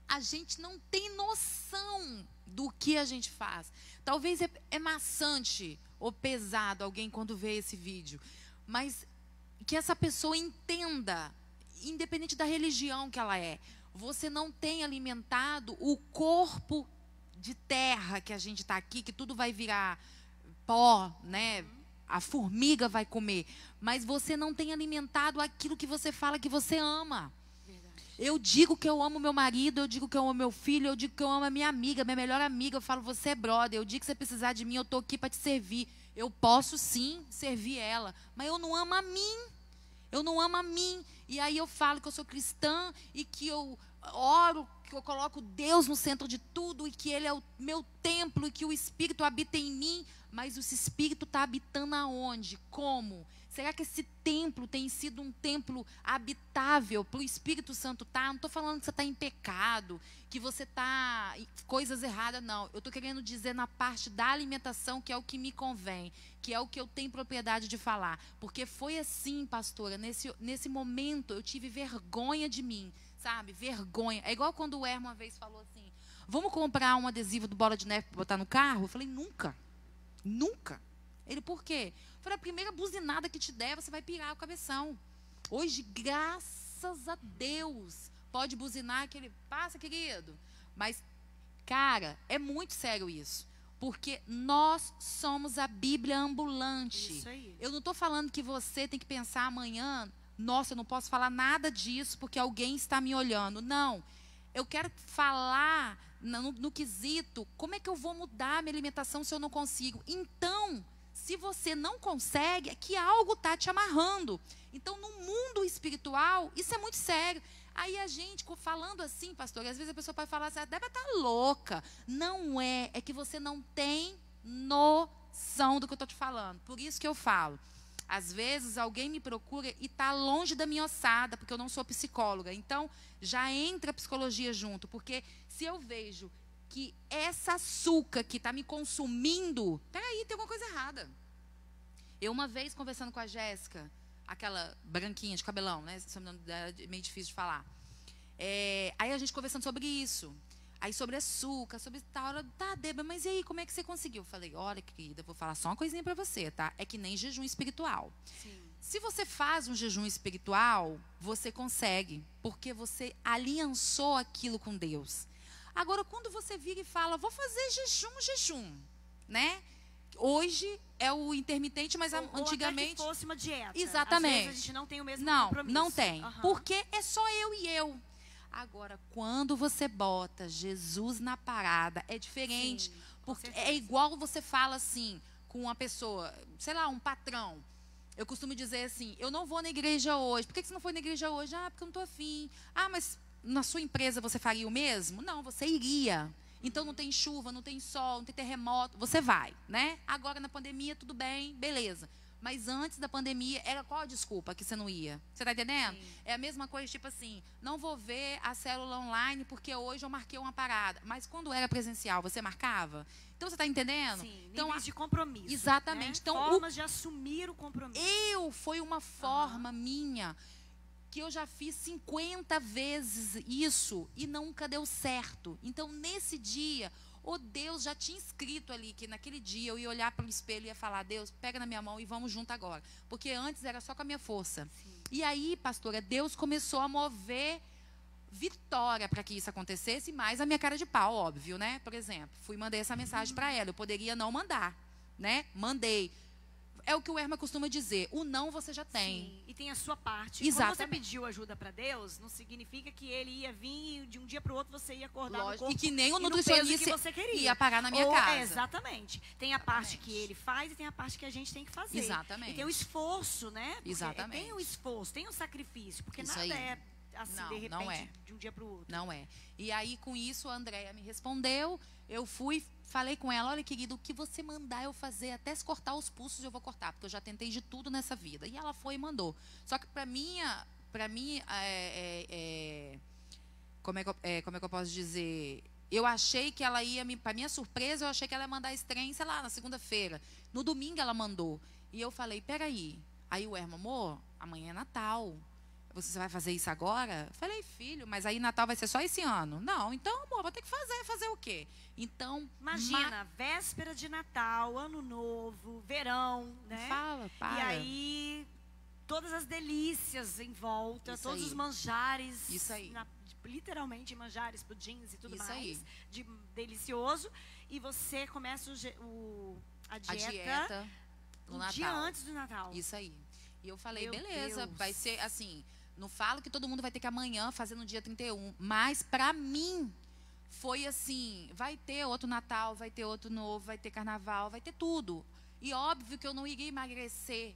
a gente não tem noção do que a gente faz. Talvez é maçante ou pesado alguém quando vê esse vídeo, mas que essa pessoa entenda, independente da religião que ela é, você não tem alimentado o corpo de terra que a gente está aqui, que tudo vai virar pó, né? A formiga vai comer, mas você não tem alimentado aquilo que você fala que você ama. Verdade. Eu digo que eu amo meu marido, eu digo que eu amo meu filho, eu digo que eu amo a minha amiga, minha melhor amiga, eu falo, você é brother, eu digo que você precisar de mim, eu estou aqui para te servir. Eu posso sim servir ela, mas eu não amo a mim. Eu não amo a mim. E aí eu falo que eu sou cristã e que eu oro, que eu coloco Deus no centro de tudo e que Ele é o meu templo e que o Espírito habita em mim. Mas esse Espírito está habitando aonde? Como? Será que esse templo tem sido um templo habitável para o Espírito Santo estar? Não estou falando que você está em pecado, que você está em coisas erradas, não. Eu estou querendo dizer na parte da alimentação, que é o que me convém, que é o que eu tenho propriedade de falar. Porque foi assim, pastora, nesse momento eu tive vergonha de mim, sabe? Vergonha. É igual quando o Herman uma vez falou assim: vamos comprar um adesivo do Bola de Neve para botar no carro? Eu falei, nunca. Nunca. Ele, por quê? Eu falei, a primeira buzinada que te der, você vai pirar o cabeção. Hoje, graças a Deus, pode buzinar que ele passa, querido. Mas, cara, é muito sério isso. Porque nós somos a Bíblia ambulante. Isso aí. Eu não estou falando que você tem que pensar amanhã, nossa, eu não posso falar nada disso porque alguém está me olhando. Não. Eu quero falar no quesito, como é que eu vou mudar a minha alimentação se eu não consigo? Então, se você não consegue, é que algo está te amarrando. Então, no mundo espiritual, isso é muito sério. Aí a gente, falando assim, pastor, às vezes a pessoa pode falar assim, a Débora está louca. Não é, é que você não tem noção do que eu estou te falando. Por isso que eu falo. Às vezes alguém me procura e está longe da minha ossada, porque eu não sou psicóloga. Então, já entra a psicologia junto. Porque se eu vejo que essa açúcar que está me consumindo, peraí, tem alguma coisa errada. Eu uma vez conversando com a Jéssica, aquela branquinha de cabelão, né? Esse nome dela é meio difícil de falar. Aí a gente conversando sobre isso. Aí sobre açúcar, sobre tal. Tá, Débora, mas e aí, como é que você conseguiu? Eu falei, olha, querida, vou falar só uma coisinha para você, tá? É que nem jejum espiritual. Sim. Se você faz um jejum espiritual, você consegue, porque você aliançou aquilo com Deus. Agora, quando você vira e fala, vou fazer jejum, né? Hoje é o intermitente, mas antigamente... Ou até que fosse uma dieta. Exatamente. Às vezes a gente não tem o mesmo compromisso. Não tem. Porque é só eu e eu. Agora, quando você bota Jesus na parada, é diferente. Sim, porque é igual você fala assim, com uma pessoa, sei lá, um patrão. Eu costumo dizer assim, eu não vou na igreja hoje. Por que você não foi na igreja hoje? Ah, porque eu não estou afim. Ah, mas na sua empresa você faria o mesmo? Não, você iria. Então não tem chuva, não tem sol, não tem terremoto, você vai, né? Agora na pandemia, tudo bem, beleza. Mas antes da pandemia, era qual a desculpa que você não ia? Você está entendendo? Sim. É a mesma coisa, tipo assim, não vou ver a célula online porque hoje eu marquei uma parada. Mas quando era presencial, você marcava? Então, você está entendendo? Sim, então, níveis de compromisso. Exatamente. Né? Então, formas de assumir o compromisso. Foi uma forma minha que eu já fiz 50 vezes isso e nunca deu certo. Então, nesse dia... Deus já tinha escrito ali que naquele dia eu ia olhar para o espelho e ia falar, Deus, pega na minha mão e vamos junto agora. Porque antes era só com a minha força. Sim. E aí, pastora, Deus começou a mover vitória para que isso acontecesse, mais a minha cara de pau, óbvio, né? Por exemplo, mandei essa mensagem para ela, eu poderia não mandar, né? Mandei. É o que o Erma costuma dizer, o não você já tem. Sim, e tem a sua parte. Exatamente. Quando você pediu ajuda para Deus, não significa que ele ia vir e de um dia para o outro você ia acordar no corpo, e que nem o no nutricionista que você queria. ia parar na minha casa. Exatamente. Tem a parte que ele faz e tem a parte que a gente tem que fazer. Exatamente. E tem o esforço, né? Porque exatamente. Tem o esforço, tem o sacrifício, porque isso nada aí. é assim, não, de repente, não é. de um dia para o outro. Não é. E aí, com isso, a Andréia me respondeu, eu fui... Falei com ela, olha, querido, o que você mandar eu fazer, até se cortar os pulsos eu vou cortar, porque eu já tentei de tudo nessa vida. E ela foi e mandou. Só que para mim, como é que eu posso dizer? Eu achei que ela ia, para minha surpresa, eu achei que ela ia mandar esse trem, sei lá, na segunda-feira. No domingo ela mandou. E eu falei, peraí. Aí o Erma, amor, amanhã é Natal. Você vai fazer isso agora? Eu falei, filho, mas aí Natal vai ser só esse ano. Não, então, amor, vou ter que fazer. Fazer o quê? Então, imagina, véspera de Natal, Ano Novo, verão, né? Para. E aí, todas as delícias em volta, isso todos aí. os manjares. Isso aí. Literalmente, manjares, pudins e tudo isso mais. Aí. De delicioso. E você começa a dieta no um Natal. dia antes do Natal. Isso aí. E eu falei, Meu beleza, Deus. vai ser assim... Não falo que todo mundo vai ter que amanhã fazer no dia 31, mas para mim foi assim, vai ter outro Natal, vai ter outro novo, vai ter carnaval, vai ter tudo. E óbvio que eu não iria emagrecer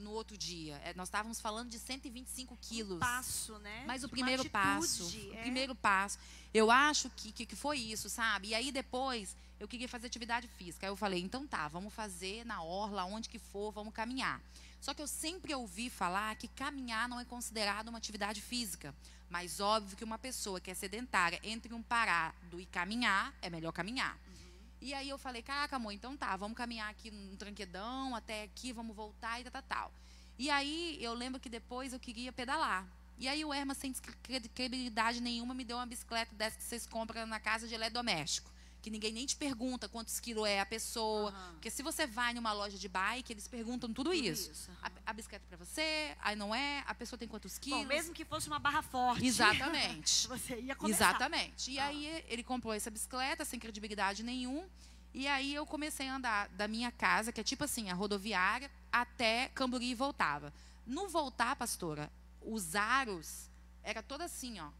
no outro dia. Nós estávamos falando de 125 quilos. Um passo, né? Mas o De primeiro uma passo, atitude, o primeiro passo, eu acho que foi isso, sabe? E aí depois eu queria fazer atividade física. Aí eu falei, então tá, vamos fazer na orla, onde que for, vamos caminhar. Só que eu sempre ouvi falar que caminhar não é considerado uma atividade física. Mas óbvio que uma pessoa que é sedentária, entre um parado e caminhar, é melhor caminhar. Uhum. E aí eu falei, caraca, amor, então tá, vamos caminhar aqui no tranquedão, até aqui, vamos voltar e tal. E aí eu lembro que depois eu queria pedalar. E aí o Erma, sem credibilidade nenhuma, me deu uma bicicleta dessa que vocês compram na casa de eletrodoméstico. Que ninguém nem te pergunta quantos quilos é a pessoa. Porque se você vai numa loja de bike, eles perguntam tudo isso. A bicicleta para você, aí não é, a pessoa tem quantos quilos. Bom, mesmo que fosse uma barra forte. Exatamente. Você ia começar. Exatamente. E aí ele comprou essa bicicleta sem credibilidade nenhum. E aí eu comecei a andar da minha casa, que é tipo assim, a rodoviária, até Camburi e voltava. No voltar, pastora, os aros era todo assim, ó.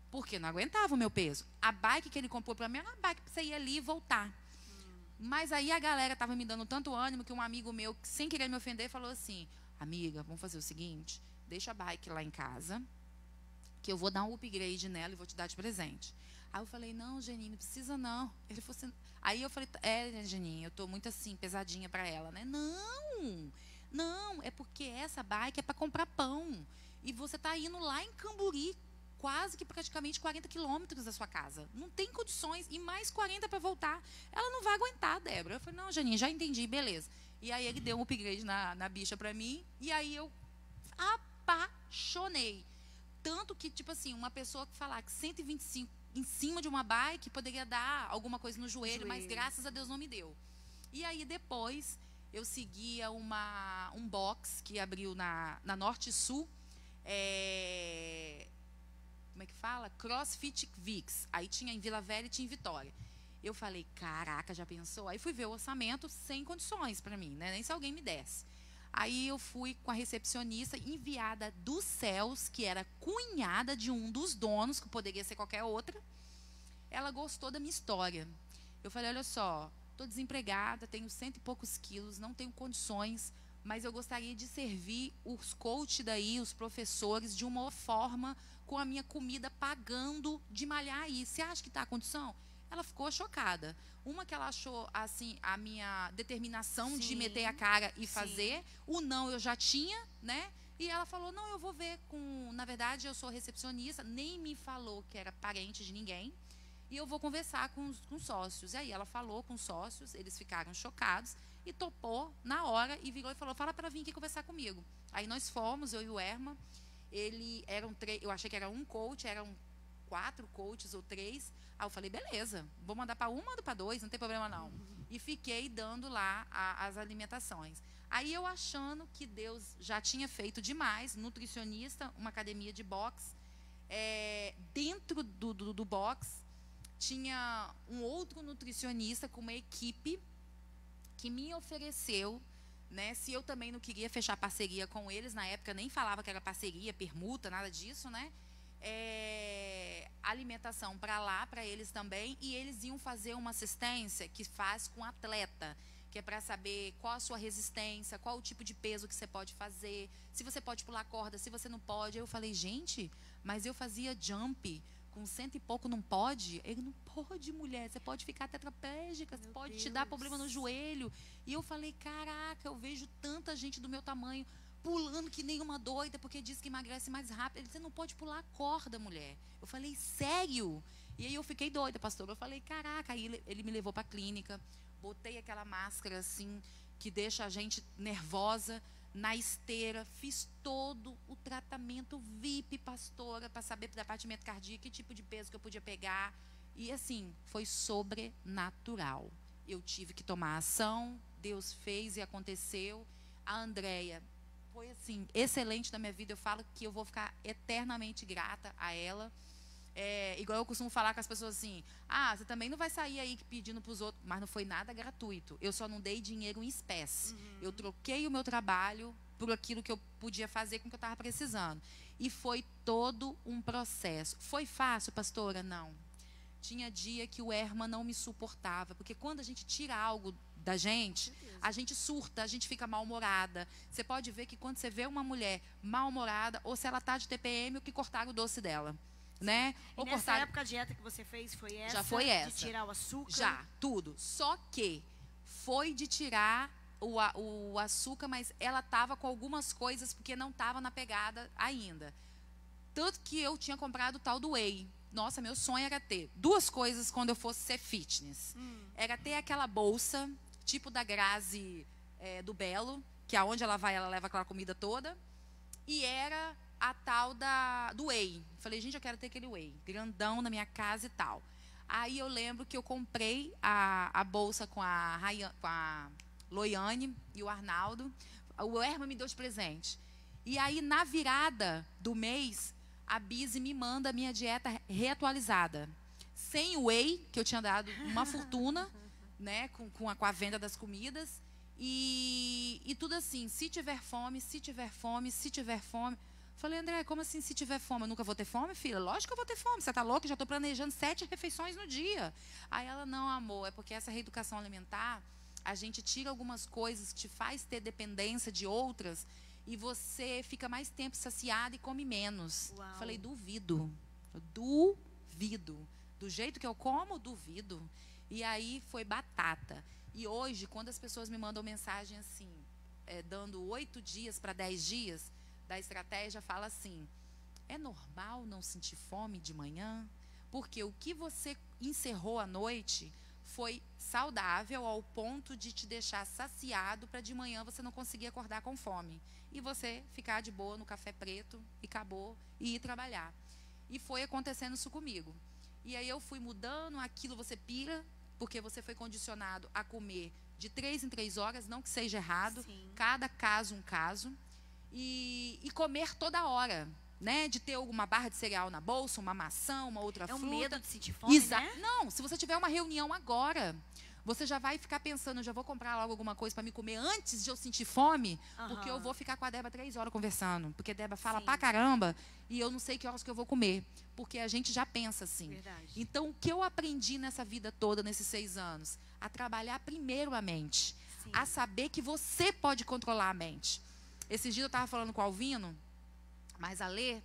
Porque não aguentava o meu peso. A bike que ele comprou para mim era uma bike para você ir ali e voltar. Mas aí a galera estava me dando tanto ânimo que um amigo meu, sem querer me ofender, falou assim, amiga, vamos fazer o seguinte, deixa a bike lá em casa, que eu vou dar um upgrade nela e vou te dar de presente. Aí eu falei, não, Geninho, não precisa não. Ele falou assim, aí eu falei, Geninho, eu estou muito assim, pesadinha para ela, né? Não, é porque essa bike é para comprar pão. E você está indo lá em Camburi, quase que praticamente 40 quilômetros da sua casa. Não tem condições. E mais 40 para voltar. Ela não vai aguentar, Débora. Eu falei, não, Janinha, já entendi, beleza. E aí ele deu um upgrade na bicha para mim. E aí eu apaixonei. Tanto que, tipo assim, uma pessoa que falar que 125 em cima de uma bike poderia dar alguma coisa no joelho, mas graças a Deus não me deu. E aí depois eu seguia um box que abriu na Norte Sul, como é que fala? CrossFit Vix. Aí tinha em Vila Velha e tinha em Vitória. Eu falei, caraca, já pensou? Aí fui ver o orçamento sem condições para mim, né? Nem se alguém me desse. Aí eu fui com a recepcionista enviada dos céus, que era cunhada de um dos donos, que poderia ser qualquer outra. Ela gostou da minha história. Eu falei, olha só, estou desempregada, tenho 100 e poucos quilos, não tenho condições, mas eu gostaria de servir os coaches daí, os professores, de uma forma, com a minha comida, pagando de malhar aí. Você acha que está a condição? Ela ficou chocada. Uma que ela achou, assim, a minha determinação de meter a cara e fazer. O não eu já tinha, né? E ela falou, não, eu vou ver com... Na verdade, eu sou recepcionista, nem me falou que era parente de ninguém. E eu vou conversar com os sócios. E aí ela falou com os sócios, eles ficaram chocados e topou na hora e virou e falou, fala para vir aqui conversar comigo. Aí nós fomos, eu e o Erma. Eu achei que era um coach, eram 4 coaches ou 3. Aí eu falei, beleza, vou mandar para um, mando para 2, não tem problema não. E fiquei dando lá as alimentações. Aí eu achando que Deus já tinha feito demais, nutricionista, uma academia de boxe. Dentro do boxe, tinha um outro nutricionista com uma equipe que me ofereceu, né, se eu também não queria fechar parceria com eles, na época nem falava que era parceria, permuta, nada disso, né? Alimentação para lá, para eles também, e eles iam fazer uma assistência que faz com atleta, que é para saber qual a sua resistência, qual o tipo de peso que você pode fazer, se você pode pular corda, se você não pode. Aí eu falei, gente, mas eu fazia jump com 100 e pouco, não pode? Ele, não pode, mulher, você pode ficar tetraplégica, você pode te dar problema no joelho. E eu falei, caraca, eu vejo tanta gente do meu tamanho pulando que nem uma doida, porque diz que emagrece mais rápido. Ele disse, você não pode pular corda, mulher. Eu falei, sério? E aí eu fiquei doida, pastor. Eu falei, caraca. Aí ele me levou para a clínica, botei aquela máscara assim, que deixa a gente nervosa, na esteira, fiz todo o tratamento VIP, pastora, para saber da batimento cardíaco, que tipo de peso que eu podia pegar. E assim, foi sobrenatural. Eu tive que tomar ação, Deus fez e aconteceu. A Andréia foi assim, excelente na minha vida. Eu falo que eu vou ficar eternamente grata a ela. Igual eu costumo falar com as pessoas assim, você também não vai sair aí pedindo para os outros, mas não foi nada gratuito, eu só não dei dinheiro em espécie, eu troquei o meu trabalho por aquilo que eu podia fazer com o que eu estava precisando, e foi todo um processo. Foi fácil, pastora? Não. Tinha dia que o Erma não me suportava, porque quando a gente tira algo da gente, a gente surta, a gente fica mal-humorada. Você pode ver que quando você vê uma mulher mal-humorada, ou se ela está de TPM, ou que cortaram o doce dela, né? E nessa época a dieta que você fez foi essa? Já foi essa. De tirar o açúcar? Já, tudo. Só que foi de tirar o açúcar, mas ela estava com algumas coisas, porque não estava na pegada ainda. Tanto que eu tinha comprado o tal do whey. Nossa, meu sonho era ter 2 coisas quando eu fosse ser fitness. Era ter aquela bolsa, tipo da Grazi do Belo, que aonde ela vai, ela leva aquela comida toda. E era a tal do whey. Falei, gente, eu quero ter aquele whey, grandão na minha casa e tal. Aí eu lembro que eu comprei a bolsa com a Loiane e o Arnaldo. O Erma me deu de presente. E aí, na virada do mês, a Bizi me manda a minha dieta reatualizada. Sem o whey, que eu tinha dado uma fortuna, né, com a venda das comidas. E tudo assim, se tiver fome, se tiver fome, se tiver fome. Falei, André, como assim se tiver fome? Eu nunca vou ter fome, filha? Lógico que eu vou ter fome. Você tá louca? Eu já estou planejando 7 refeições no dia. Aí ela, não, amor, é porque essa reeducação alimentar, a gente tira algumas coisas que te faz ter dependência de outras e você fica mais tempo saciada e come menos. Uau. Falei, duvido. Duvido. Do jeito que eu como, duvido. E aí foi batata. E hoje, quando as pessoas me mandam mensagem assim, dando 8 dias para 10 dias, da estratégia, fala assim, é normal não sentir fome de manhã? Porque o que você encerrou à noite foi saudável ao ponto de te deixar saciado para de manhã você não conseguir acordar com fome. E você ficar de boa no café preto e acabou e ir trabalhar. E foi acontecendo isso comigo. E aí eu fui mudando aquilo, você pira, porque você foi condicionado a comer de 3 em 3 horas, não que seja errado, Sim. cada caso um caso. E comer toda hora, né? De ter alguma barra de cereal na bolsa, uma maçã, uma outra fruta. É um medo de sentir fome, né? Não, se você tiver uma reunião agora, você já vai ficar pensando, eu já vou comprar logo alguma coisa para me comer antes de eu sentir fome, porque eu vou ficar com a Débora 3 horas conversando. Porque a Débora fala Sim. pra caramba e eu não sei que horas que eu vou comer. Porque a gente já pensa assim. Verdade. Então, o que eu aprendi nessa vida toda, nesses 6 anos? A trabalhar primeiro a mente. Sim. A saber que você pode controlar a mente. Esses dias eu estava falando com o Alvino, mas a Lê,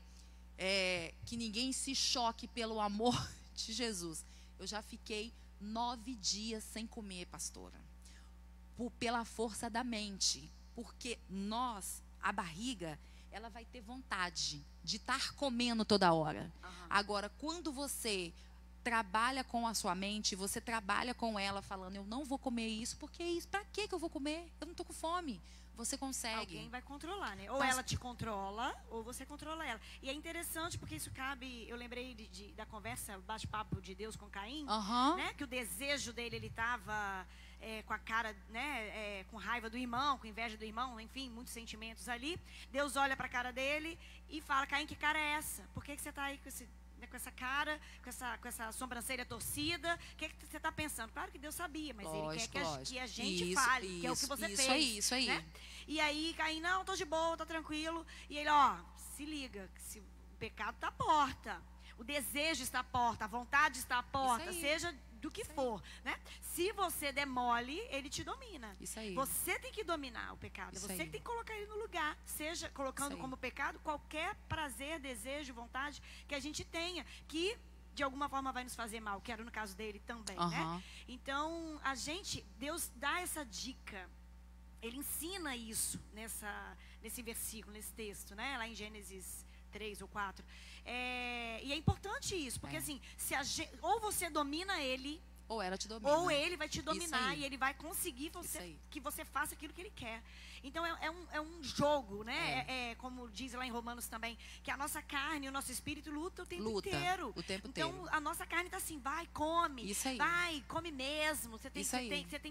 que ninguém se choque pelo amor de Jesus. Eu já fiquei 9 dias sem comer, pastora. Pela força da mente. Porque nós, a barriga, ela vai ter vontade de estar comendo toda hora. Agora, quando você trabalha com a sua mente, você trabalha com ela falando, eu não vou comer isso, porque é isso, pra que eu vou comer? Eu não estou com fome. Você consegue. Alguém vai controlar, né? Ou ela te controla, ou você controla ela. E é interessante porque isso cabe... Eu lembrei da conversa, bate-papo de Deus com Caim, né? Que o desejo dele, ele estava com a cara, né? Com raiva do irmão, com inveja do irmão, enfim, muitos sentimentos ali. Deus olha para a cara dele e fala, Caim, que cara é essa? Por que você está aí com essa cara, com essa sobrancelha torcida? O que você está pensando? Claro que Deus sabia, mas lógico, ele quer que a gente isso, fale, isso, que é o que você isso fez. Isso aí. Né? E aí, Caim, não, tô de boa, tô tranquilo. E ele, ó, se liga, se o pecado está à porta. O desejo está à porta, a vontade está à porta, seja do que for, né? Se você demole, ele te domina. Isso aí. Você tem que dominar o pecado. Você que tem que colocar ele no lugar. Seja colocando como pecado qualquer prazer, desejo, vontade que a gente tenha, que de alguma forma vai nos fazer mal, que era no caso dele também, né? Então, Deus dá essa dica. Ele ensina isso nesse versículo, nesse texto, né? Lá em Gênesis 3 ou 4. E é importante isso, porque assim, ou você domina ele, ou ela te domina. Ou ele vai te dominar e ele vai conseguir que você faça aquilo que ele quer. Então é um jogo, né? Como diz lá em Romanos também, que a nossa carne e o nosso espírito lutam o tempo inteiro. Então a nossa carne está assim, vai, come. Isso aí. Vai, come mesmo. Você tem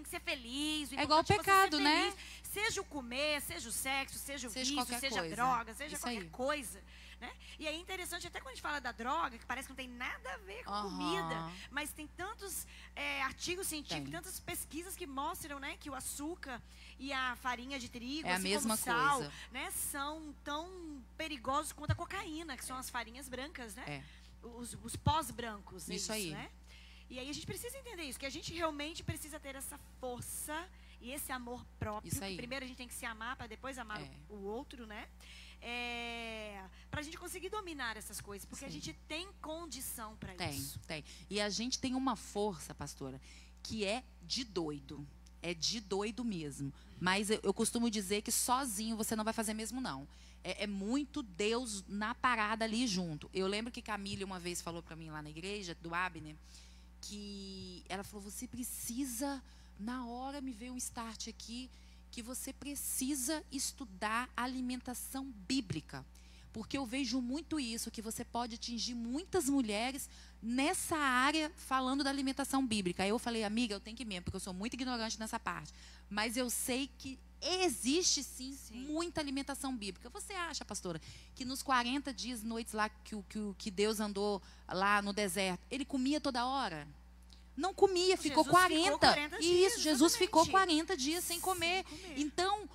que ser feliz. É igual o pecado, né? Seja o comer, seja o sexo, seja o vício, seja a droga, seja qualquer coisa. Né? E é interessante, até quando a gente fala da droga, que parece que não tem nada a ver com comida, mas tem tantos artigos científicos, tantas pesquisas que mostram, né, que o açúcar e a farinha de trigo, a mesma sal, coisa, né, são tão perigosos quanto a cocaína, que são as farinhas brancas, né? Os pós-brancos. Isso aí. Né? E aí a gente precisa entender isso, que a gente realmente precisa ter essa força e esse amor próprio. Primeiro a gente tem que se amar para depois amar o outro, né? Para a gente conseguir dominar essas coisas, porque a gente tem condição para isso. Tem. E a gente tem uma força, pastora, que é de doido. É de doido mesmo. Mas eu costumo dizer que sozinho você não vai fazer mesmo, não. É muito Deus na parada ali junto. Eu lembro que Camille uma vez falou para mim lá na igreja, do Abner, que ela falou, você precisa, na hora me veio um start aqui, que você precisa estudar alimentação bíblica. Porque eu vejo muito isso, que você pode atingir muitas mulheres nessa área falando da alimentação bíblica. Aí eu falei, amiga, eu tenho que ir mesmo, porque eu sou muito ignorante nessa parte. Mas eu sei que existe sim muita alimentação bíblica. Você acha, pastora, que nos 40 dias, noites lá que Deus andou lá no deserto, ele comia toda hora? Não comia, ficou 40 dias. Isso, Jesus ficou 40 dias sem comer. Então,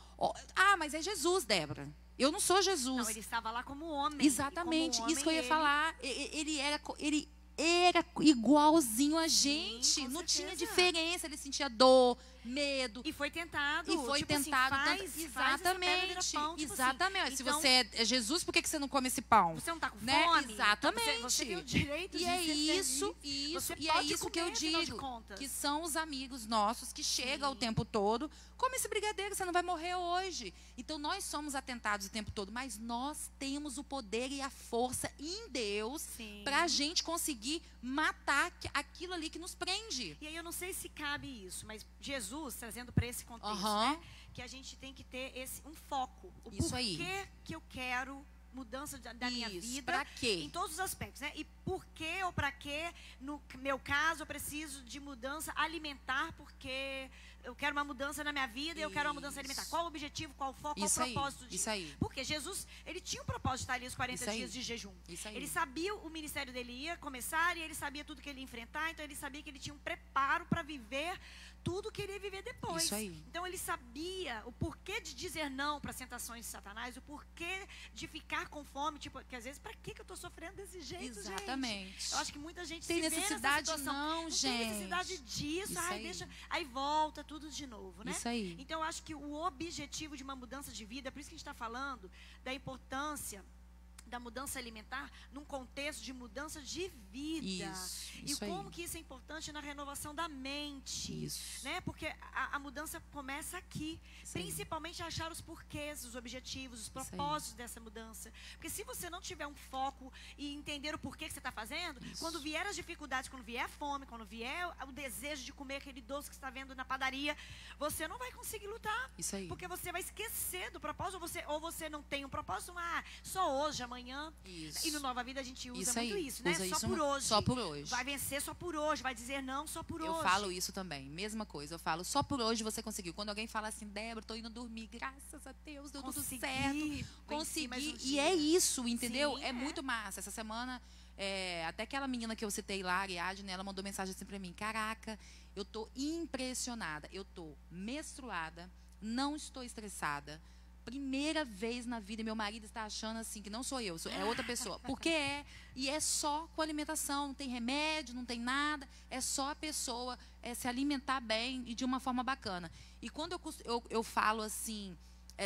mas é Jesus, Débora. Eu não sou Jesus. Não, ele estava lá como homem. Exatamente, como homem, isso que eu ia falar. Ele era igualzinho a gente. Não tinha diferença, ele sentia dor, medo. E foi tentado. E foi tentado. Exatamente. Exatamente. Se você é Jesus, por que você não come esse pão? Você não está com fome? Exatamente. Você tem o direito de ser isso. E é isso que eu digo. Que são os amigos nossos que chegam o tempo todo come esse brigadeiro, você não vai morrer hoje. Então, nós somos atentados o tempo todo, mas nós temos o poder e a força em Deus para a gente conseguir matar aquilo ali que nos prende. E aí eu não sei se cabe isso, mas Jesus, trazendo para esse contexto, né, que a gente tem que ter um foco. O isso porquê aí. que eu quero mudança da minha vida. Pra quê? Em todos os aspectos, né? E por que ou para quê, no meu caso, eu preciso de mudança alimentar, porque eu quero uma mudança na minha vida e eu quero uma mudança alimentar. Qual o objetivo, qual o foco, qual o propósito disso? Isso aí. Porque Jesus, ele tinha um propósito de estar ali os 40 dias de jejum. Isso aí. Ele sabia o ministério dele ia começar e ele sabia tudo que ele ia enfrentar, então ele sabia que ele tinha um preparo para viver tudo que ele ia viver depois. Isso aí. Então ele sabia o porquê de dizer não para as tentações de Satanás, o porquê de ficar com fome, tipo, que às vezes, para que eu estou sofrendo desse jeito, exatamente. gente? Eu acho que muita gente tem se necessidade vê nessa situação. não, gente. Tem necessidade disso, deixa, aí volta tudo de novo, né? Isso aí. Então eu acho que o objetivo de uma mudança de vida, por isso que a gente está falando da importância da mudança alimentar num contexto de mudança de vida. Isso e como aí. que isso é importante na renovação da mente. Isso. Né? Porque a mudança começa aqui. Isso principalmente achar os porquês, os objetivos, os propósitos dessa mudança. Porque se você não tiver um foco e entender o porquê que você está fazendo, quando vier as dificuldades, quando vier a fome, quando vier o desejo de comer aquele doce que você está vendo na padaria, você não vai conseguir lutar. Isso aí. Porque você vai esquecer do propósito, ou você não tem um propósito, só hoje, amanhã. Isso. E no Nova Vida a gente usa muito isso, usa né? Isso só por hoje. Só por hoje. Vai vencer só por hoje, vai dizer não só por hoje. Eu falo isso também, mesma coisa. Eu falo, só por hoje você conseguiu. Quando alguém fala assim, Débora, tô indo dormir, graças a Deus, deu tudo certo. Consegui. E é isso, entendeu? Sim, é muito massa. Essa semana, até aquela menina que eu citei lá, a Ariadne, ela mandou mensagem assim pra mim, caraca, eu tô impressionada, eu tô menstruada, não estou estressada. Primeira vez na vida, meu marido está achando assim, que não sou eu, é outra pessoa. Porque e é só com alimentação, não tem remédio, não tem nada, é só a pessoa se alimentar bem e de uma forma bacana. E quando eu falo assim,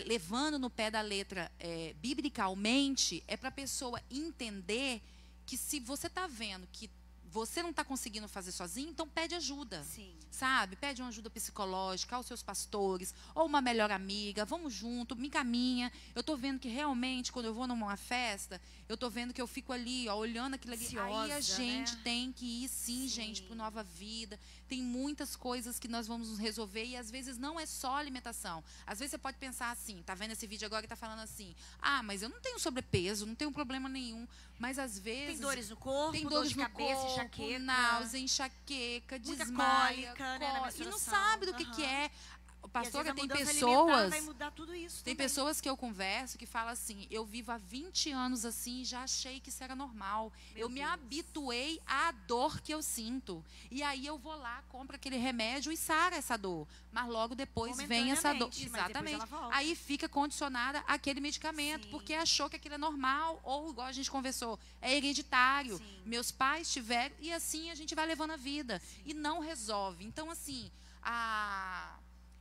levando no pé da letra biblicalmente, é para a pessoa entender que se você está vendo que você não está conseguindo fazer sozinho, então pede ajuda. Sim. Sabe? Pede uma ajuda psicológica aos seus pastores, ou uma melhor amiga, vamos junto, me encaminha. Eu estou vendo que realmente, quando eu vou numa festa, eu estou vendo que eu fico ali, olhando aquilo ali. Ansiosa, aí a gente tem que ir, sim, gente, para Nova Vida. Tem muitas coisas que nós vamos resolver e às vezes não é só alimentação. Às vezes você pode pensar assim, tá vendo esse vídeo agora e tá falando assim, mas eu não tenho sobrepeso, não tenho problema nenhum. Mas às vezes... Tem dores no corpo, tem dores de no cabeça, corpo, enxaqueca. náusea, enxaqueca, muita desmaia, cólica, né, na e não sabe do que é. Pastora, tem pessoas... vai mudar tudo isso tem também. pessoas que eu converso que falam assim, eu vivo há 20 anos assim e já achei que isso era normal. Eu me habituei à dor que eu sinto. E aí eu vou lá, compro aquele remédio e sara essa dor. Mas logo depois vem essa dor. Exatamente. Aí fica condicionada àquele medicamento, Sim. porque achou que aquilo é normal, ou igual a gente conversou, é hereditário. Sim. Meus pais tiveram, e assim a gente vai levando a vida. Sim. E não resolve. Então, assim,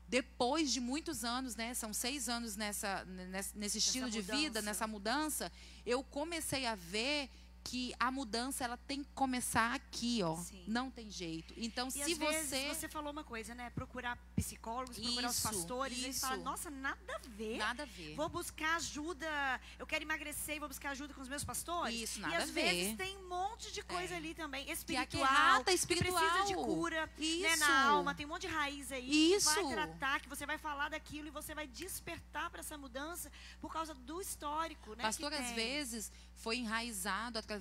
depois de muitos anos, né, são 6 anos nesse estilo de vida, nessa mudança, eu comecei a ver que a mudança ela tem que começar aqui, ó. Sim. Não tem jeito. Então, e às vezes você falou uma coisa, né? Procurar psicólogos, procurar os pastores, eles falam, nossa, nada a ver. Nada a ver. Vou buscar ajuda, eu quero emagrecer e vou buscar ajuda com os meus pastores. Isso, nada a ver. E às vezes tem um monte de coisa ali também, espiritual, que precisa de cura, né, na alma, tem um monte de raiz aí que vai tratar, que você vai falar daquilo e você vai despertar para essa mudança por causa do histórico, né? Pastor, às vezes foi enraizado através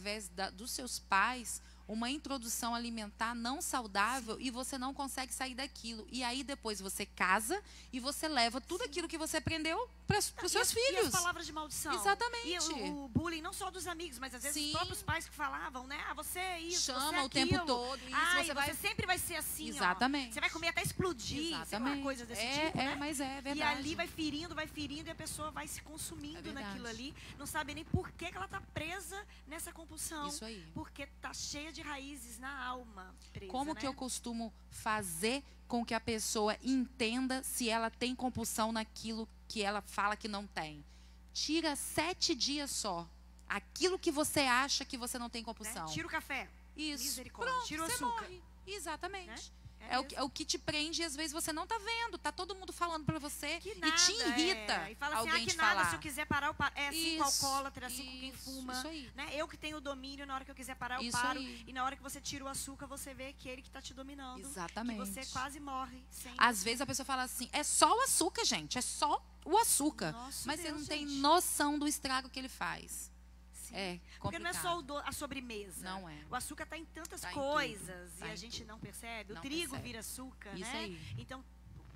dos seus pais uma introdução alimentar não saudável. Sim. E você não consegue sair daquilo. E aí depois você casa e você leva tudo aquilo que você aprendeu para os seus filhos. E as palavras de maldição. Exatamente. E o bullying não só dos amigos, mas às vezes os próprios pais que falavam, né? Você é isso, chama você é o tempo todo. Isso, você sempre vai ser assim, exatamente. Ó. Você vai comer até explodir. Exatamente. Uma coisa desse tipo, né? Mas é verdade. E ali vai ferindo e a pessoa vai se consumindo naquilo ali. Não sabe nem por que ela está presa nessa compulsão. Isso aí. Porque está cheia de raízes na alma presa, Como que eu costumo fazer com que a pessoa entenda se ela tem compulsão naquilo que ela fala que não tem? Tira 7 dias só. Aquilo que você acha que você não tem compulsão. Tira o café. Isso. Misericórdia. Pronto, tira o você açúcar. morre. Exatamente. Né? É o que te prende e às vezes você não tá vendo. Tá todo mundo falando pra você Que nada, e te irrita E fala assim, alguém que te nada, falar. se eu quiser parar, eu paro. É assim com Isso, alcoólatra, é assim com quem fuma. Isso aí. Né? Eu que tenho o domínio, na hora que eu quiser parar, eu Isso paro. aí. E na hora que você tira o açúcar, você vê que ele que tá te dominando. Exatamente. Que você quase morre. Sem Às vezes a pessoa fala assim, é só o açúcar, gente, é só o açúcar. Nosso Mas Deus, você não tem gente. noção do estrago que ele faz. Sim. É Porque não é complicado. só a sobremesa. Não é. O açúcar está em tantas Tá em coisas tudo, tá e a em gente tudo. não percebe. Não O trigo percebe. vira açúcar, Isso né? aí. Então,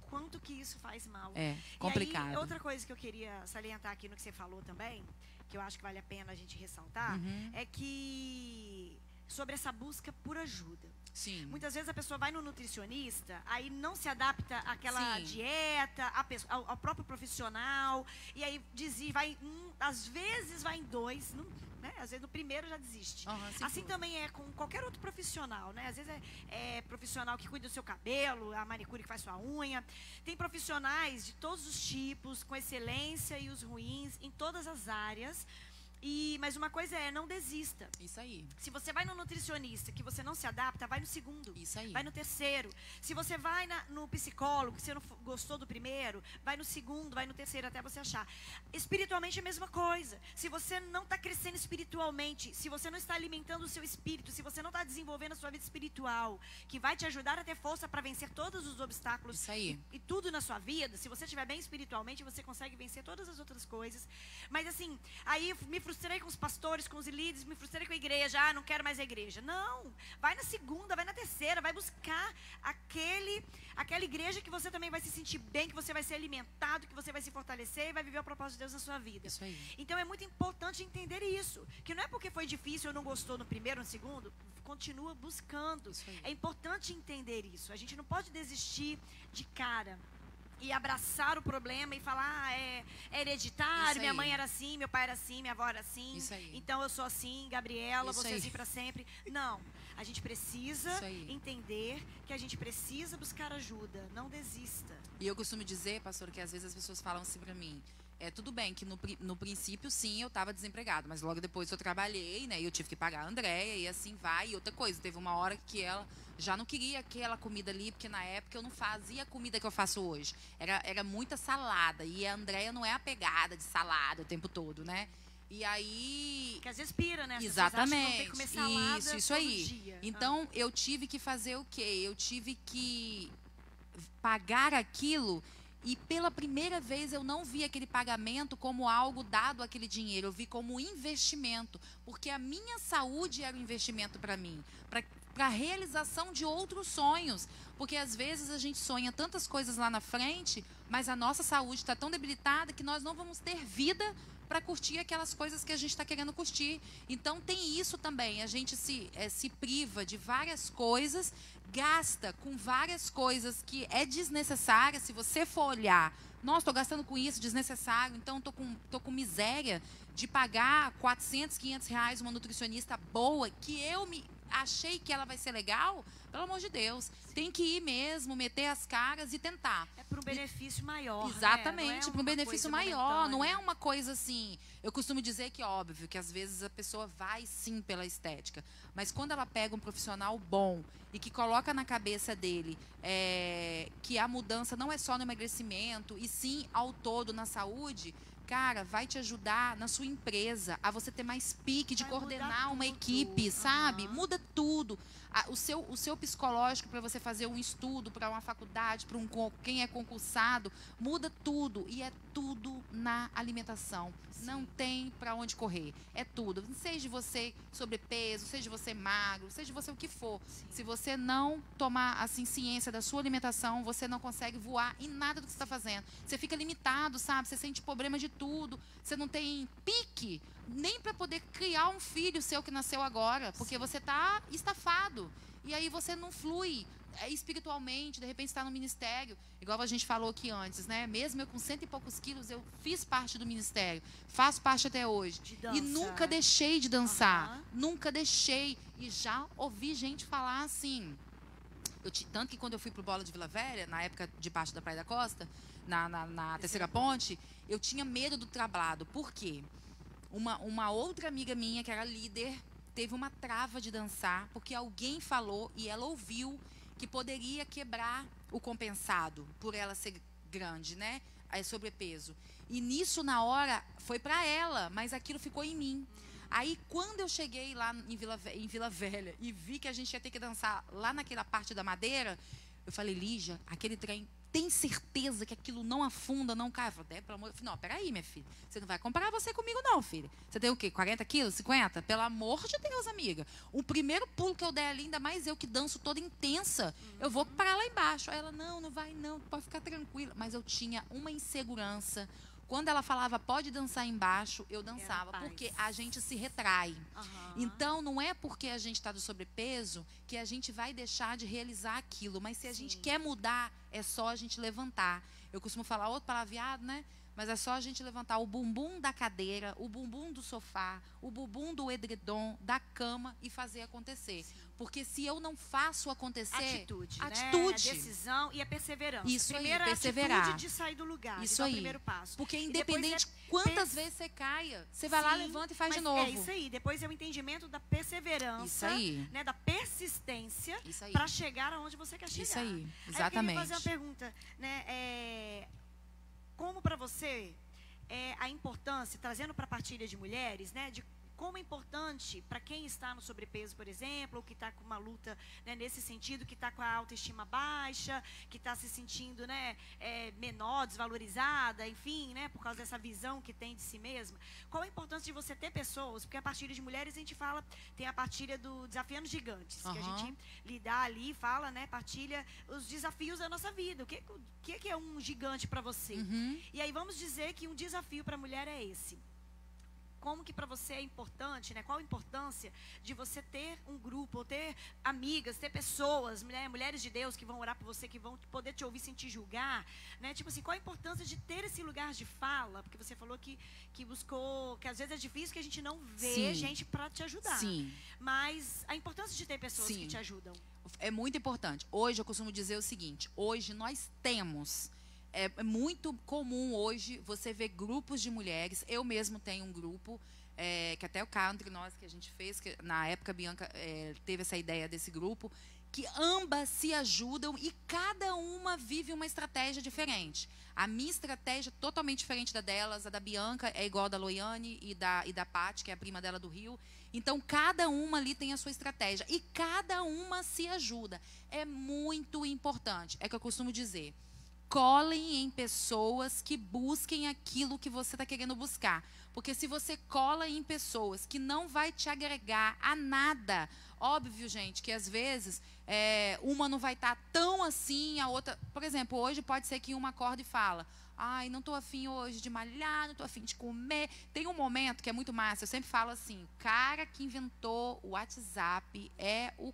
quanto que isso faz mal. É, E complicado. aí, outra coisa que eu queria salientar aqui no que você falou também, que eu acho que vale a pena a gente ressaltar, Uhum. é que sobre essa busca por ajuda. Sim. Muitas vezes a pessoa vai no nutricionista, aí não se adapta àquela Sim. dieta, ao próprio profissional, e aí às vezes vai em dois, né? Às vezes no primeiro já desiste. Aham, se Assim for. também é com qualquer outro profissional, né? Às vezes é profissional que cuida do seu cabelo, a manicure que faz sua unha. Tem profissionais de todos os tipos, com excelência e os ruins, em todas as áreas. Mas uma coisa não desista. Isso aí. Se você vai no nutricionista que você não se adapta, vai no segundo. Isso aí. Vai no terceiro. Se você vai no psicólogo, que você não gostou do primeiro, vai no segundo, vai no terceiro, até você achar. Espiritualmente é a mesma coisa. Se você não está crescendo espiritualmente, se você não está alimentando o seu espírito, se você não está desenvolvendo a sua vida espiritual, que vai te ajudar a ter força para vencer todos os obstáculos Isso aí. e tudo na sua vida, se você estiver bem espiritualmente, você consegue vencer todas as outras coisas. Mas assim, aí me frustrei com os pastores, com os líderes, me frustrei com a igreja, não quero mais a igreja. Não, vai na segunda, vai na terceira, vai buscar aquela igreja que você também vai se sentir bem, que você vai ser alimentado, que você vai se fortalecer e vai viver o propósito de Deus na sua vida. Isso aí. Então é muito importante entender isso, que não é porque foi difícil ou não gostou no primeiro ou no segundo, continua buscando. Isso aí. É importante entender isso. A gente não pode desistir de cara e abraçar o problema e falar, é hereditário, Isso minha aí. mãe era assim, meu pai era assim, minha avó era assim, Isso aí. então eu sou assim, Gabriela, Isso você é aí. assim para sempre. Não, a gente precisa Isso aí. entender que a gente precisa buscar ajuda, não desista. E eu costumo dizer, pastor, que às vezes as pessoas falam assim pra mim, tudo bem que no princípio, sim, eu estava desempregado, mas logo depois eu trabalhei, né, e eu tive que pagar a Andréia, e assim vai. E outra coisa, teve uma hora que ela já não queria aquela comida ali, porque na época eu não fazia a comida que eu faço hoje. Era muita salada, e a Andréia não é apegada de salada o tempo todo, né? E aí... Porque às vezes pira, né? As pessoas acham que vão ter Exatamente. que comer salada Isso todo aí. dia. Então, eu tive que fazer o quê? Eu tive que pagar aquilo. E pela primeira vez eu não vi aquele pagamento como algo dado aquele dinheiro, eu vi como investimento, porque a minha saúde era um investimento para mim, para a realização de outros sonhos, porque às vezes a gente sonha tantas coisas lá na frente, mas a nossa saúde está tão debilitada que nós não vamos ter vida para curtir aquelas coisas que a gente está querendo curtir. Então tem isso também, a gente se priva de várias coisas, gasta com várias coisas que é desnecessária. Se você for olhar, nossa, estou gastando com isso, desnecessário, então tô com miséria de pagar 400, 500 reais uma nutricionista boa, que eu achei que ela vai ser legal. Pelo amor de Deus, tem que ir mesmo, meter as caras e tentar. É para um benefício maior. Exatamente, né? para um benefício maior. momentânea. Não é uma coisa assim. Eu costumo dizer que, óbvio, que às vezes a pessoa vai sim pela estética. Mas quando ela pega um profissional bom e que coloca na cabeça dele que a mudança não é só no emagrecimento, e sim ao todo na saúde, cara, vai te ajudar na sua empresa a você ter mais pique de Vai coordenar mudar uma tudo. equipe, sabe? Aham. Muda tudo. O seu psicológico para você fazer um estudo, para uma faculdade, para quem é concursado, muda tudo. E é tudo na alimentação. Sim. Não tem para onde correr. É tudo. Seja você sobrepeso, seja você magro, seja você o que for. Sim. Se você não tomar assim ciência da sua alimentação, você não consegue voar em nada do que você está fazendo. Você fica limitado, sabe? Você sente problema de tudo. Você não tem pique nem para poder criar um filho seu que nasceu agora, porque você está estafado. E aí você não flui espiritualmente, de repente está no ministério, igual a gente falou aqui antes, né? Mesmo eu com 100 e poucos quilos, eu fiz parte do ministério, faço parte até hoje. De dança. E nunca deixei de dançar, Aham. nunca deixei. E já ouvi gente falar assim, tanto que quando eu fui pro Bola de Vila Velha, na época debaixo da Praia da Costa, na Terceira Ponte, eu tinha medo do trabalho. Por quê? Uma outra amiga minha, que era líder, teve uma trava de dançar, porque alguém falou e ela ouviu que poderia quebrar o compensado, por ela ser grande, né? É sobrepeso. E nisso, na hora, foi para ela, mas aquilo ficou em mim. Aí, quando eu cheguei lá em Vila Velha e vi que a gente ia ter que dançar lá naquela parte da madeira, eu falei, Lígia, aquele trem, tem certeza que aquilo não afunda, não cai? Eu falei, pelo amor... Não, peraí, minha filha, você não vai comparar você comigo não, filha. Você tem o quê, 40 quilos, 50? Pelo amor de Deus, amiga. O primeiro pulo que eu der ali, ainda mais eu que danço toda intensa, eu vou parar lá embaixo. Aí ela, não vai não, pode ficar tranquila. Mas eu tinha uma insegurança. Quando ela falava, pode dançar embaixo, eu dançava, porque a gente se retrai. Então, não é porque a gente está do sobrepeso que a gente vai deixar de realizar aquilo. Mas se a gente quer mudar, é só a gente levantar. Eu costumo falar outro palavreado, né? Mas é só a gente levantar o bumbum da cadeira, o bumbum do sofá, o bumbum do edredom, da cama e fazer acontecer. Porque se eu não faço acontecer... Atitude, né? A decisão e a perseverança. Isso primeiro, aí, perseverar. A atitude de sair do lugar, isso de dar aí. o primeiro passo. Porque independente quantas vezes você caia, você vai lá, levanta e faz de novo. É isso aí. Depois é o entendimento da perseverança, isso aí. Né, da persistência para chegar aonde você quer chegar. Isso aí, exatamente. Eu queria fazer uma pergunta, né? Como para você a importância, trazendo para a partilha de mulheres, né, de como é importante para quem está no sobrepeso, por exemplo, ou que está com uma luta, né, nesse sentido, que está com a autoestima baixa, que está se sentindo, né, menor, desvalorizada, enfim, né, por causa dessa visão que tem de si mesma. Qual a importância de você ter pessoas? Porque a partilha de mulheres a gente fala, tem a partilha do Desafiando Gigantes, que a gente lidar ali, fala, né, partilha os desafios da nossa vida. O que é um gigante para você? E aí vamos dizer que um desafio para a mulher é esse. Como que para você é importante, né? Qual a importância de você ter um grupo, ou ter amigas, ter pessoas, né? Mulheres de Deus que vão orar por você, que vão poder te ouvir sem te julgar, né? Tipo assim, qual a importância de ter esse lugar de fala? Porque você falou que buscou, que às vezes é difícil, que a gente não vê gente para te ajudar. Mas a importância de ter pessoas que te ajudam. É muito importante. Hoje eu costumo dizer o seguinte, hoje nós temos... É muito comum hoje você ver grupos de mulheres. Eu mesmo tenho um grupo, que até o Cá Entre Nós que a gente fez, que na época a Bianca teve essa ideia desse grupo, que ambas se ajudam e cada uma vive uma estratégia diferente. A minha estratégia é totalmente diferente da delas, a da Bianca é igual a da Loiane e da Paty, que é a prima dela do Rio. Então, cada uma ali tem a sua estratégia e cada uma se ajuda. É muito importante, é o que eu costumo dizer. Colem em pessoas que busquem aquilo que você está querendo buscar. Porque se você cola em pessoas que não vai te agregar a nada, óbvio, gente, que às vezes uma não vai estar tão assim, a outra... Por exemplo, hoje pode ser que uma acorda e fala, ai, não estou afim hoje de malhar, não estou afim de comer. Tem um momento que é muito massa, eu sempre falo assim, o cara que inventou o WhatsApp é o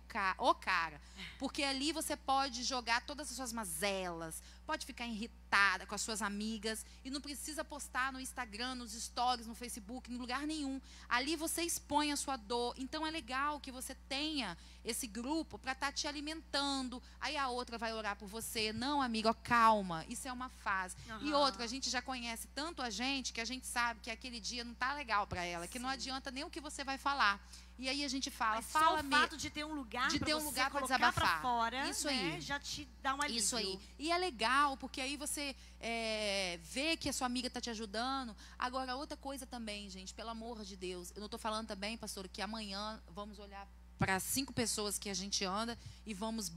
cara. Porque ali você pode jogar todas as suas mazelas, pode ficar irritada com as suas amigas e não precisa postar no Instagram, nos stories, no Facebook, em lugar nenhum. Ali você expõe a sua dor. Então é legal que você tenha esse grupo para estar te alimentando. Aí a outra vai orar por você. Não, amiga, ó, calma, isso é uma fase. E outra, a gente já conhece tanto a gente que a gente sabe que aquele dia não está legal para ela, que não adianta nem o que você vai falar. E aí a gente fala, só o fato de ter um lugar para desabafar pra fora, isso né, aí, já te dá um alívio. Isso aí. E é legal, porque aí você vê que a sua amiga está te ajudando. Agora, outra coisa também, gente, pelo amor de Deus, eu não estou falando também, pastor, que amanhã vamos olhar para 5 pessoas que a gente anda e vamos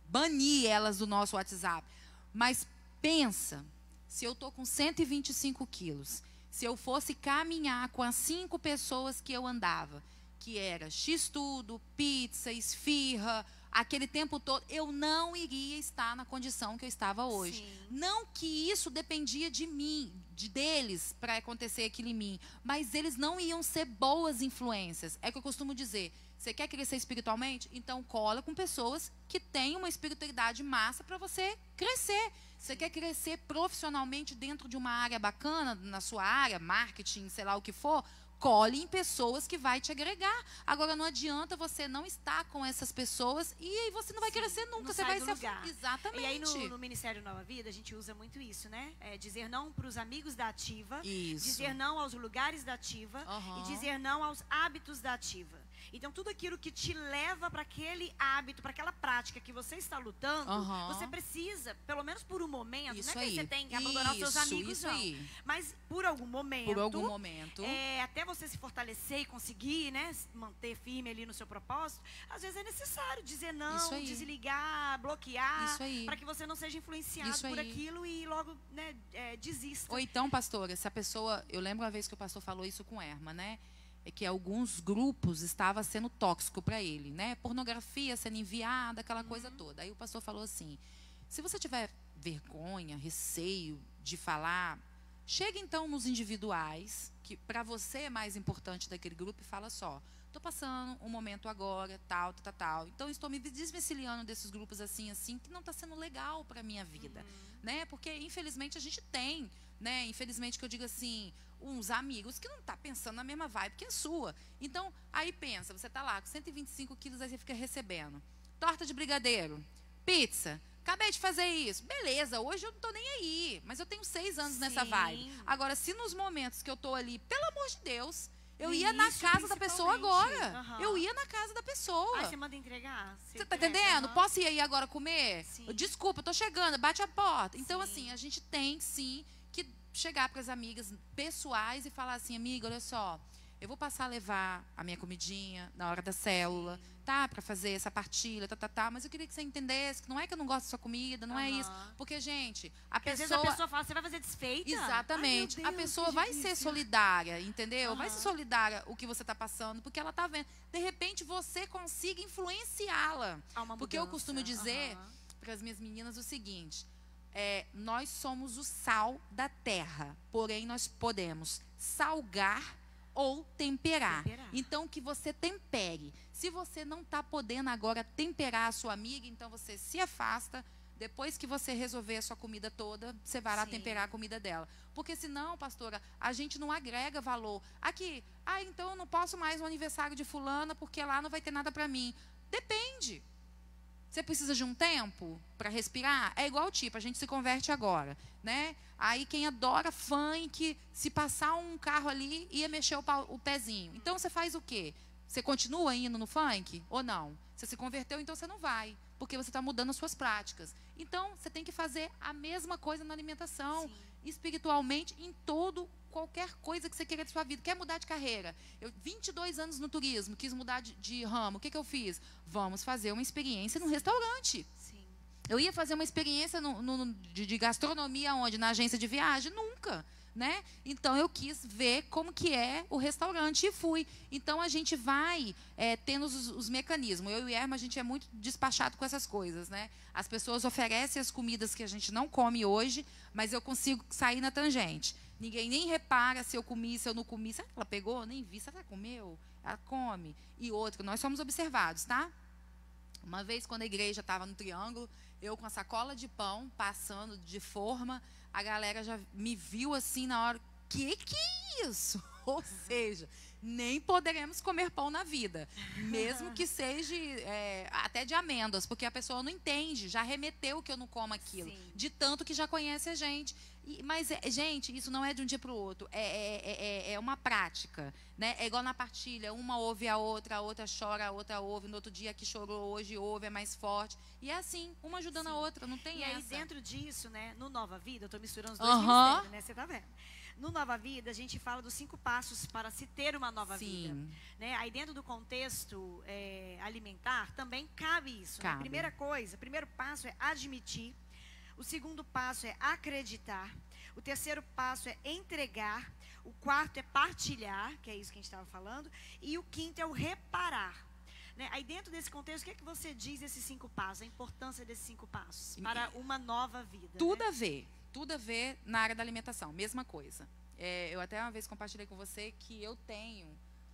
banir elas do nosso WhatsApp. Mas pensa, se eu estou com 125 quilos, se eu fosse caminhar com as 5 pessoas que eu andava, que era x-tudo, pizza, esfirra, aquele tempo todo, eu não iria estar na condição que eu estava hoje. Sim. Não que isso dependia de mim, deles, para acontecer aquilo em mim, mas eles não iam ser boas influências. É o que eu costumo dizer. Você quer crescer espiritualmente? Então cola com pessoas que têm uma espiritualidade massa para você crescer. Você quer crescer profissionalmente dentro de uma área bacana, na sua área, marketing, sei lá o que for, cole em pessoas que vai te agregar. Agora, não adianta você não estar com essas pessoas e aí você não vai crescer nunca. Você vai ser... Exatamente. E aí, no Ministério Nova Vida, a gente usa muito isso, né? Dizer não para os amigos da ativa, dizer não aos lugares da ativa e dizer não aos hábitos da ativa. Então, tudo aquilo que te leva para aquele hábito, para aquela prática que você está lutando, você precisa, pelo menos por um momento, Isso não é que aí. você tem que abandonar os seus amigos, isso não. aí. Mas por algum momento, até você se fortalecer e conseguir, né, manter firme ali no seu propósito, às vezes é necessário dizer não, desligar, bloquear, para que você não seja influenciado por aquilo e logo, né, desista. Ou então, pastora, se a pessoa... Eu lembro uma vez que o pastor falou isso com Erma, né? É que alguns grupos estavam sendo tóxico para ele, né? Pornografia sendo enviada, aquela coisa toda. Aí o pastor falou assim, se você tiver vergonha, receio de falar, chega então nos individuais, que para você é mais importante daquele grupo, e fala só, estou passando um momento agora, tal. Então, estou me desvencilhando desses grupos assim, que não está sendo legal para a minha vida, né? Porque, infelizmente, a gente tem, né? Infelizmente, que eu digo assim, uns amigos que não tá pensando na mesma vibe que a sua. Então, aí pensa, você tá lá com 125 quilos, aí você fica recebendo torta de brigadeiro, pizza, acabei de fazer isso. Beleza, hoje eu não tô nem aí, mas eu tenho 6 anos nessa vibe. Agora, se nos momentos que eu tô ali, pelo amor de Deus, eu ia na casa da pessoa agora. Eu ia na casa da pessoa. Aí você manda entregar. Você tá entendendo? Posso ir aí agora comer? Desculpa, eu tô chegando, bate a porta. Então, assim, a gente tem, sim, que chegar para as amigas pessoais e falar assim, amiga, olha só, eu vou passar a levar a minha comidinha na hora da célula, tá? Para fazer essa partilha, mas eu queria que você entendesse que não é que eu não gosto da sua comida, não é isso. Porque, gente, às vezes a pessoa fala, você vai fazer desfeita? Exatamente. Ai, Deus, a pessoa vai ser solidária, entendeu? Vai ser solidária o que você está passando, porque ela está vendo. De repente, você consiga influenciá-la. Porque eu costumo dizer para as minhas meninas o seguinte... nós somos o sal da terra, porém nós podemos salgar ou temperar. Então, que você tempere. Se você não está podendo agora temperar a sua amiga, então você se afasta. Depois que você resolver a sua comida toda, você vai lá temperar a comida dela. Porque senão, pastora, a gente não agrega valor. Aqui, então eu não posso mais no aniversário de fulana, porque lá não vai ter nada para mim. Depende. Você precisa de um tempo para respirar? É igual tipo, a gente se converte agora, né? Aí quem adora funk, se passar um carro ali, ia mexer o pezinho. Então você faz o quê? Você continua indo no funk ou não? Você se converteu, então você não vai, porque você está mudando as suas práticas. Então você tem que fazer a mesma coisa na alimentação, espiritualmente, em qualquer coisa que você queira de sua vida. Quer mudar de carreira? Eu, 22 anos no turismo, quis mudar de ramo. O que eu fiz? Vamos fazer uma experiência num restaurante. Eu ia fazer uma experiência de gastronomia onde? Na agência de viagem? Nunca. Né? Então, eu quis ver como que é o restaurante e fui. Então, a gente vai tendo os mecanismos. Eu e Erma, a gente é muito despachado com essas coisas. Né? As pessoas oferecem as comidas que a gente não come hoje, mas eu consigo sair na tangente. Ninguém nem repara se eu comi, se eu não comi. Será que ela pegou? Nem vi. Será que ela comeu? Ela come. E outra, nós somos observados, tá? Uma vez, quando a igreja estava no Triângulo, eu com a sacola de pão, passando de forma, a galera já me viu assim na hora. Que é isso? Ou seja, nem poderemos comer pão na vida. Mesmo que seja até de amêndoas, porque a pessoa não entende, já remeteu que eu não como aquilo. De tanto que já conhece a gente. Mas, gente, isso não é de um dia para o outro. É uma prática. Né? É igual na partilha. Uma ouve a outra chora, a outra ouve. No outro dia que chorou, hoje ouve, é mais forte. E é assim, uma ajudando a outra. Não tem essa. E aí, dentro disso, né, no Nova Vida, eu estou misturando os dois ministérios, né? Você está vendo? No Nova Vida, a gente fala dos 5 passos para se ter uma nova vida. Né? Aí, dentro do contexto alimentar, também cabe isso. Né? A primeira coisa, o primeiro passo é admitir. O segundo passo é acreditar. O terceiro passo é entregar. O quarto é partilhar, que é isso que a gente estava falando. E o quinto é o reparar. Né? Aí, dentro desse contexto, o que é que você diz desses 5 passos? A importância desses 5 passos para uma nova vida. Tudo a ver. Tudo a ver na área da alimentação. Mesma coisa. Eu até uma vez compartilhei com você que eu tenho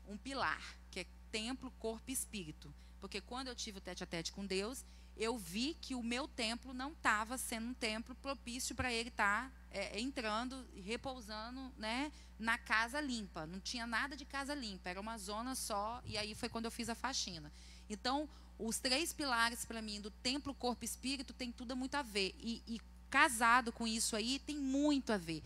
um pilar, que é templo, corpo e espírito. Porque quando eu tive o tete-a-tete com Deus, eu vi que o meu templo não estava sendo um templo propício para ele estar entrando e repousando, né, na casa limpa. Não tinha nada de casa limpa, era uma zona só, e aí foi quando eu fiz a faxina. Então, os 3 pilares para mim, do templo, corpo e espírito, tem tudo muito a ver. E casado com isso aí, tem muito a ver.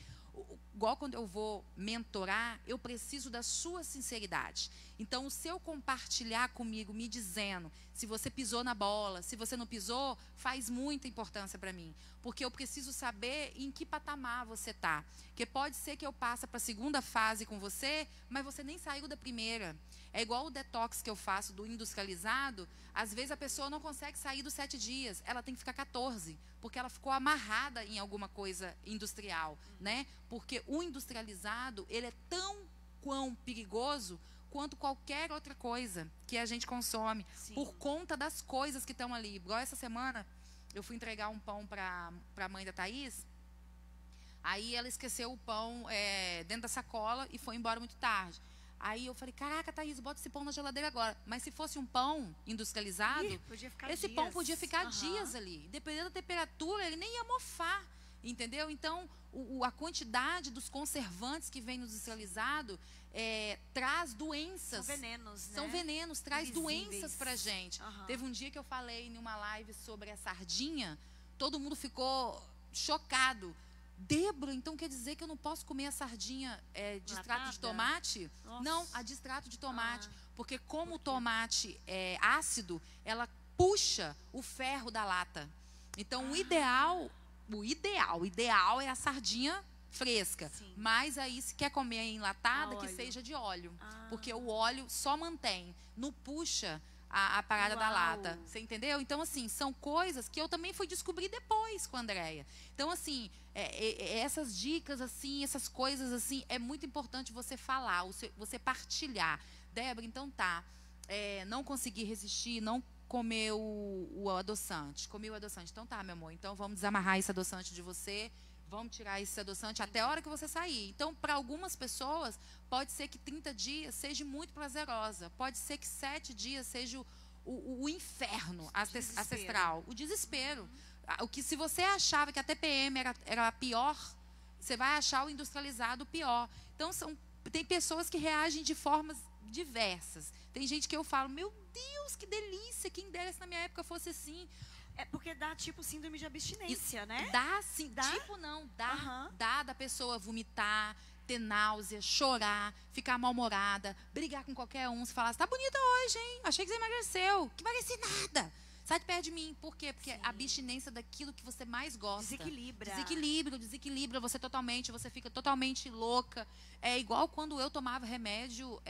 Igual quando eu vou mentorar, eu preciso da sua sinceridade. Então, o seu compartilhar comigo, me dizendo se você pisou na bola, se você não pisou, faz muita importância para mim. Porque eu preciso saber em que patamar você está. Porque pode ser que eu passe para a segunda fase com você, mas você nem saiu da primeira. É igual o detox que eu faço do industrializado. Às vezes a pessoa não consegue sair dos 7 dias. Ela tem que ficar 14, porque ela ficou amarrada em alguma coisa industrial, né? Porque o industrializado, ele é tão quão perigoso quanto qualquer outra coisa que a gente consome. Sim. Por conta das coisas que estão ali. Igual essa semana, eu fui entregar um pão para a mãe da Thaís. Aí ela esqueceu o pão dentro da sacola e foi embora muito tarde. Aí eu falei, caraca, Thaís, bota esse pão na geladeira agora. Mas se fosse um pão industrializado, esse pão podia ficar dias ali. Dependendo da temperatura, ele nem ia mofar. Entendeu? Então, a quantidade dos conservantes que vem no industrializado traz doenças. São venenos, né? São venenos, traz invisíveis. Doenças pra gente. Teve um dia que eu falei em uma live sobre a sardinha, todo mundo ficou chocado. Débora, então quer dizer que eu não posso comer a sardinha de extrato de tomate? Nossa. Não, a de extrato de tomate. Porque como o tomate é ácido, ela puxa o ferro da lata. Então, o ideal é a sardinha fresca. Sim. Mas aí, se quer comer enlatada, que seja de óleo. Porque o óleo só mantém, não puxa a parada da lata. Você entendeu? Então, assim, são coisas que eu também fui descobrir depois com a Andréia. Então, assim, essas dicas, assim, essas coisas, assim, é muito importante você falar, você partilhar. Débora, então tá. Não consegui resistir, não comer o adoçante. Comi o adoçante. Então tá, meu amor. Então vamos desamarrar esse adoçante de você. Vamos tirar esse adoçante até a hora que você sair. Então, para algumas pessoas, pode ser que 30 dias seja muito prazerosa. Pode ser que 7 dias seja o inferno ancestral. O desespero. O que, se você achava que a TPM era a pior, você vai achar o industrializado pior. Então, tem pessoas que reagem de formas diversas. Tem gente que eu falo, meu Deus, que delícia, quem dera se na minha época fosse assim. É porque dá tipo síndrome de abstinência, né? Dá sim, dá? Tipo não, dá. Dá da pessoa vomitar, ter náusea, chorar, ficar mal-humorada, brigar com qualquer um, se falar, você tá bonita hoje, hein? Achei que você emagreceu. Que emagreci nada. Sai de perto de mim. Por quê? Porque a abstinência daquilo que você mais gosta. Desequilibra você totalmente, você fica totalmente louca. É igual quando eu tomava remédio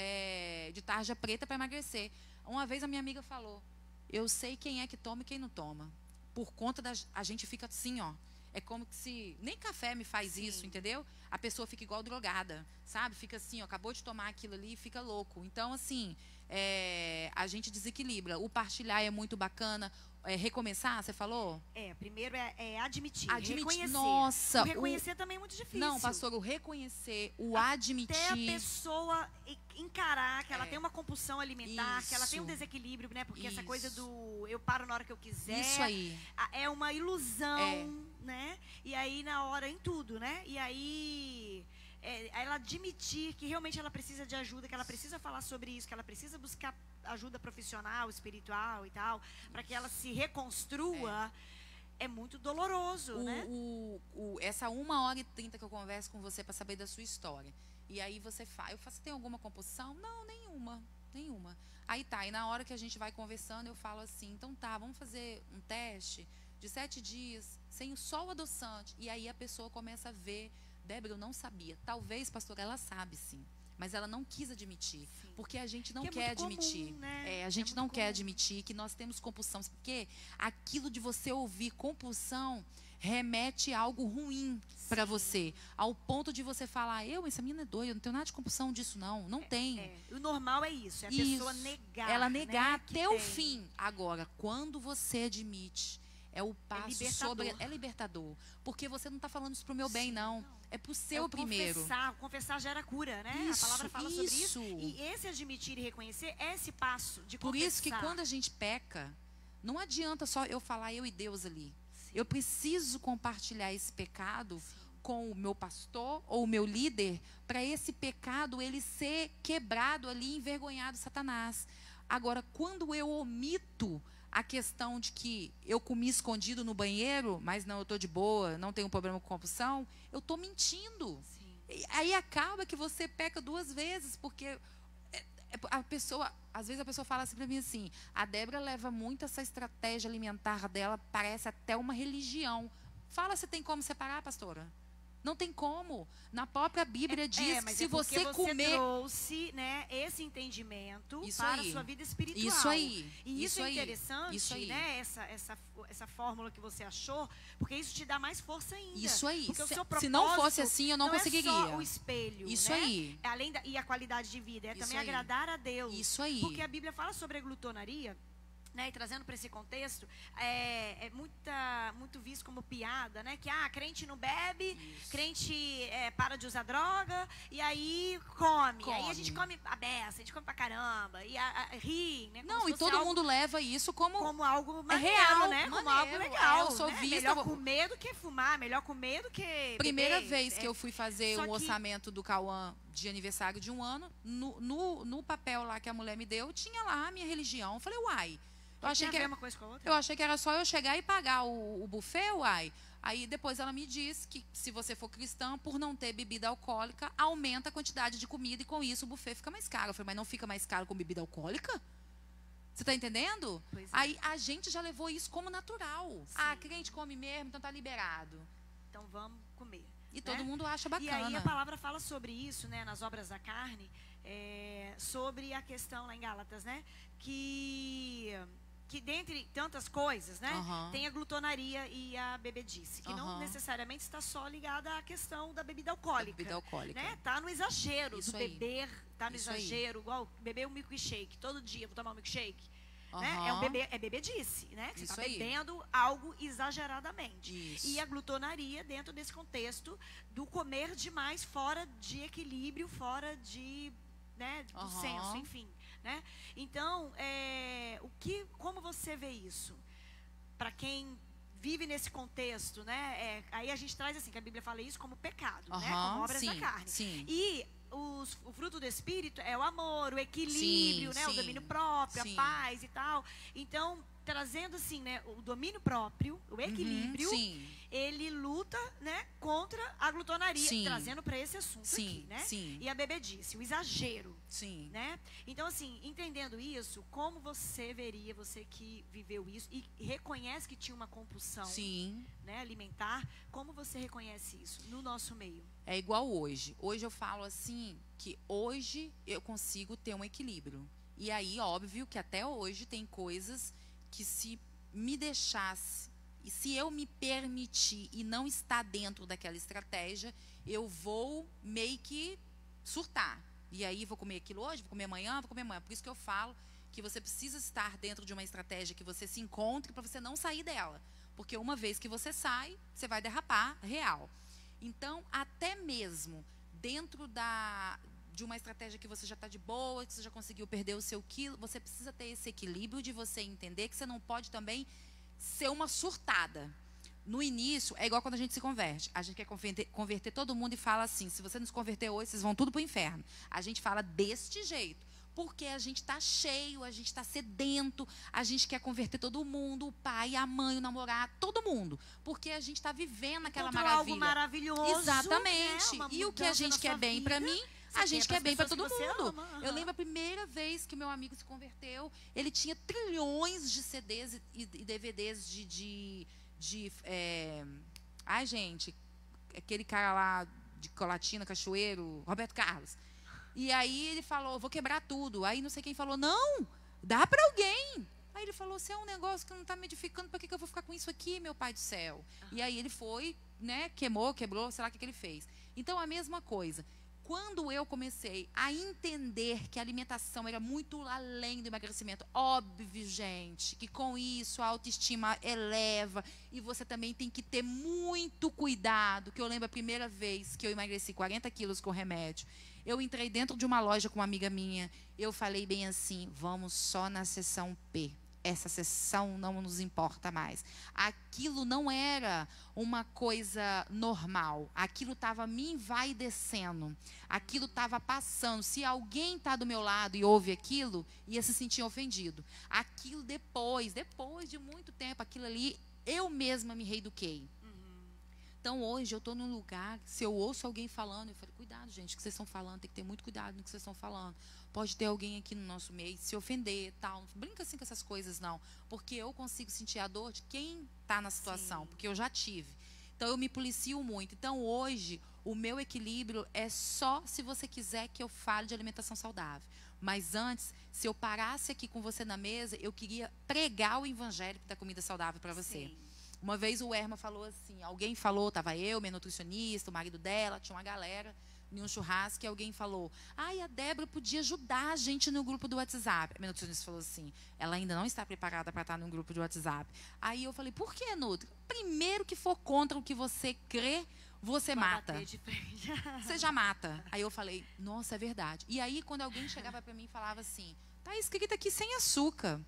de tarja preta para emagrecer. Uma vez a minha amiga falou, eu sei quem é que toma e quem não toma. Por conta a gente fica assim, ó. É como que se... Nem café me faz isso, entendeu? A pessoa fica igual drogada, sabe? Fica assim, ó, acabou de tomar aquilo ali e fica louco. Então, assim, a gente desequilibra. O partilhar é muito bacana. Recomeçar, você falou? Primeiro é admitir, reconhecer. Nossa, o reconhecer também é muito difícil. Não, pastor, o reconhecer, o admitir. Até a pessoa encarar que ela tem uma compulsão alimentar, que ela tem um desequilíbrio, né? Porque essa coisa do eu paro na hora que eu quiser. Isso aí. É uma ilusão, né? E aí, na hora, em tudo, né? E aí... ela admitir que realmente ela precisa de ajuda, que ela precisa falar sobre isso, que ela precisa buscar ajuda profissional, espiritual e tal, para que ela se reconstrua, é muito doloroso, né? Essa 1h30 que eu converso com você para saber da sua história. E aí você fala, eu faço, tem alguma compulsão? Não, nenhuma. Aí tá, e na hora que a gente vai conversando, eu falo assim, então tá, vamos fazer um teste de 7 dias, sem só o adoçante. E aí a pessoa começa a ver, Débora, eu não sabia. Talvez, pastora, ela sabe sim. Mas ela não quis admitir. Sim. Porque a gente não quer admitir. Comum, né? A gente não quer admitir que nós temos compulsão. Porque aquilo de você ouvir compulsão remete a algo ruim para você. Ao ponto de você falar, essa menina é doida, eu não tenho nada de compulsão disso, não. Não tem. O normal é isso. É a pessoa negar. Ela negar, né, até o fim. Agora, quando você admite... É o passo sobre... É libertador. Porque você não está falando isso para o meu bem, não. É para o seu primeiro. Confessar gera cura, né? A palavra fala sobre isso. E esse admitir e reconhecer é esse passo de confessar. Por isso que quando a gente peca, não adianta só eu falar eu e Deus ali. Sim. Eu preciso compartilhar esse pecado com o meu pastor ou o meu líder, para esse pecado ele ser quebrado ali, envergonhado, Satanás. Agora, quando eu omito a questão de que eu comi escondido no banheiro, mas não, eu estou de boa, não tenho problema com compulsão, eu estou mentindo. Aí acaba que você peca 2 vezes, porque Às vezes a pessoa fala assim para mim assim, a Débora leva muito essa estratégia alimentar dela, parece até uma religião. Fala se tem como separar, pastora. Não tem como. Na própria Bíblia diz que se você comer... Você trouxe, né, esse entendimento isso para aí. a sua vida espiritual. Isso aí. E isso é aí. interessante, isso aí. né, essa fórmula que você achou, porque isso te dá mais força ainda. Isso aí. Porque o seu se não fosse assim, eu não conseguiria. É só o espelho, isso né? aí. E a qualidade de vida, é isso também aí. agradar a Deus. Isso aí. Porque a Bíblia fala sobre a glutonaria, né, e trazendo para esse contexto, é muito visto como piada, né? Que crente não bebe, isso. crente para de usar droga, e aí come. Aí a gente come a beça, a gente come pra caramba, e ri, né? Não, e todo mundo leva isso como algo maneiro, real, né? Como maneiro. algo legal. Eu sou né? vista, melhor comer do que fumar, melhor comer do que primeira beber. vez que eu fui fazer o orçamento do Cauã de aniversário de 1 ano, no papel lá que a mulher me deu, tinha lá a minha religião. Eu falei, uai. Eu achei que era só eu chegar e pagar o buffet, uai. Aí depois ela me disse que se você for cristã, por não ter bebida alcoólica, aumenta a quantidade de comida e com isso o buffet fica mais caro. Eu falei, mas não fica mais caro com bebida alcoólica? Você está entendendo? Pois é. Aí a gente já levou isso como natural. Sim. Crente come mesmo, então tá liberado. Então vamos comer. E todo mundo acha bacana. E aí a palavra fala sobre isso, né, nas obras da carne, sobre a questão lá em Gálatas, né, que dentre tantas coisas, né, tem a glutonaria e a bebedice, que não necessariamente está só ligada à questão da bebida alcoólica. Né? Tá no exagero isso do aí. Beber, tá no isso exagero, aí. Igual beber um milkshake todo dia, vou tomar um milkshake. Né? É bebedice, né? Que você está bebendo algo exageradamente. Isso. E a glutonaria dentro desse contexto do comer demais fora de equilíbrio, fora de, né, do senso, enfim. Né? Então, como você vê isso? Para quem vive nesse contexto, né? Aí a gente traz assim, que a Bíblia fala isso como pecado, né? Como obras da carne. Sim. E o fruto do Espírito é o amor, o equilíbrio, né? O domínio próprio, a paz e tal. Então, trazendo assim, né, o domínio próprio, o equilíbrio, ele luta, né, contra a glutonaria, trazendo para esse assunto aqui, né? E a bebedice, o exagero, né? Então, assim, entendendo isso, como você veria, você que viveu isso e reconhece que tinha uma compulsão, né, alimentar, como você reconhece isso no nosso meio? É igual hoje. Hoje eu falo assim, que hoje eu consigo ter um equilíbrio. E aí, óbvio que até hoje tem coisas que se me deixasse, e se eu me permitir e não estar dentro daquela estratégia, eu vou meio que surtar. E aí vou comer aquilo hoje, vou comer amanhã. Por isso que eu falo que você precisa estar dentro de uma estratégia que você se encontre para você não sair dela. Porque uma vez que você sai, você vai derrapar real. Então, até mesmo dentro de uma estratégia que você já está de boa, que você já conseguiu perder o seu quilo, você precisa ter esse equilíbrio de você entender que você não pode também ser uma surtada. No início, é igual quando a gente se converte. A gente quer converter todo mundo e fala assim, se você nos converter hoje, vocês vão tudo para o inferno. A gente fala deste jeito, porque a gente está cheio, a gente está sedento, a gente quer converter todo mundo, o pai, a mãe, o namorado, todo mundo. Porque a gente está vivendo aquela maravilha. Algo maravilhoso. Exatamente. Né? E o que a gente quer bem para mim, a gente quer bem para todo mundo. Eu lembro a primeira vez que meu amigo se converteu, ele tinha trilhões de CDs e DVDs ai, gente, aquele cara lá de Colatina, Cachoeiro, Roberto Carlos. E aí ele falou, vou quebrar tudo. Aí não sei quem falou, não, dá para alguém. Aí ele falou, se é um negócio que não está me edificando, por que eu vou ficar com isso aqui, meu pai do céu? E aí ele foi, né, quebrou, sei lá o que ele fez. Então, a mesma coisa. Quando eu comecei a entender que a alimentação era muito além do emagrecimento, óbvio, gente, que com isso a autoestima eleva e você também tem que ter muito cuidado, que eu lembro a primeira vez que eu emagreci 40 quilos com remédio, eu entrei dentro de uma loja com uma amiga minha, eu falei bem assim, vamos só na seção P. Essa sessão não nos importa mais. Aquilo não era uma coisa normal. Aquilo estava me envaidecendo. Aquilo estava passando. Se alguém está do meu lado e ouve aquilo, ia se sentir ofendido. Aquilo depois de muito tempo, aquilo ali, eu mesma me reeduquei. Então, hoje, eu estou num lugar, se eu ouço alguém falando, eu falo, cuidado, gente, o que vocês estão falando, tem que ter muito cuidado no que vocês estão falando. Pode ter alguém aqui no nosso meio, se ofender, tal. Não brinca assim com essas coisas, não. Porque eu consigo sentir a dor de quem está na situação, Sim. porque eu já tive. Então, eu me policio muito. Então, hoje, o meu equilíbrio é só se você quiser que eu fale de alimentação saudável. Mas antes, se eu parasse aqui com você na mesa, eu queria pregar o evangelho da comida saudável para você. Sim. Uma vez o Erma falou assim, alguém falou, estava eu, minha nutricionista, o marido dela, tinha uma galera em um churrasco, e alguém falou, ai, a Débora podia ajudar a gente no grupo do WhatsApp. A minha nutricionista falou assim, ela ainda não está preparada para estar no grupo do WhatsApp. Aí eu falei, por que, Nutri? Primeiro que for contra o que você crê, você Vai mata. bater de frente. Você já mata. Aí eu falei, nossa, é verdade. E aí, quando alguém chegava para mim e falava assim, tá escrito aqui sem açúcar.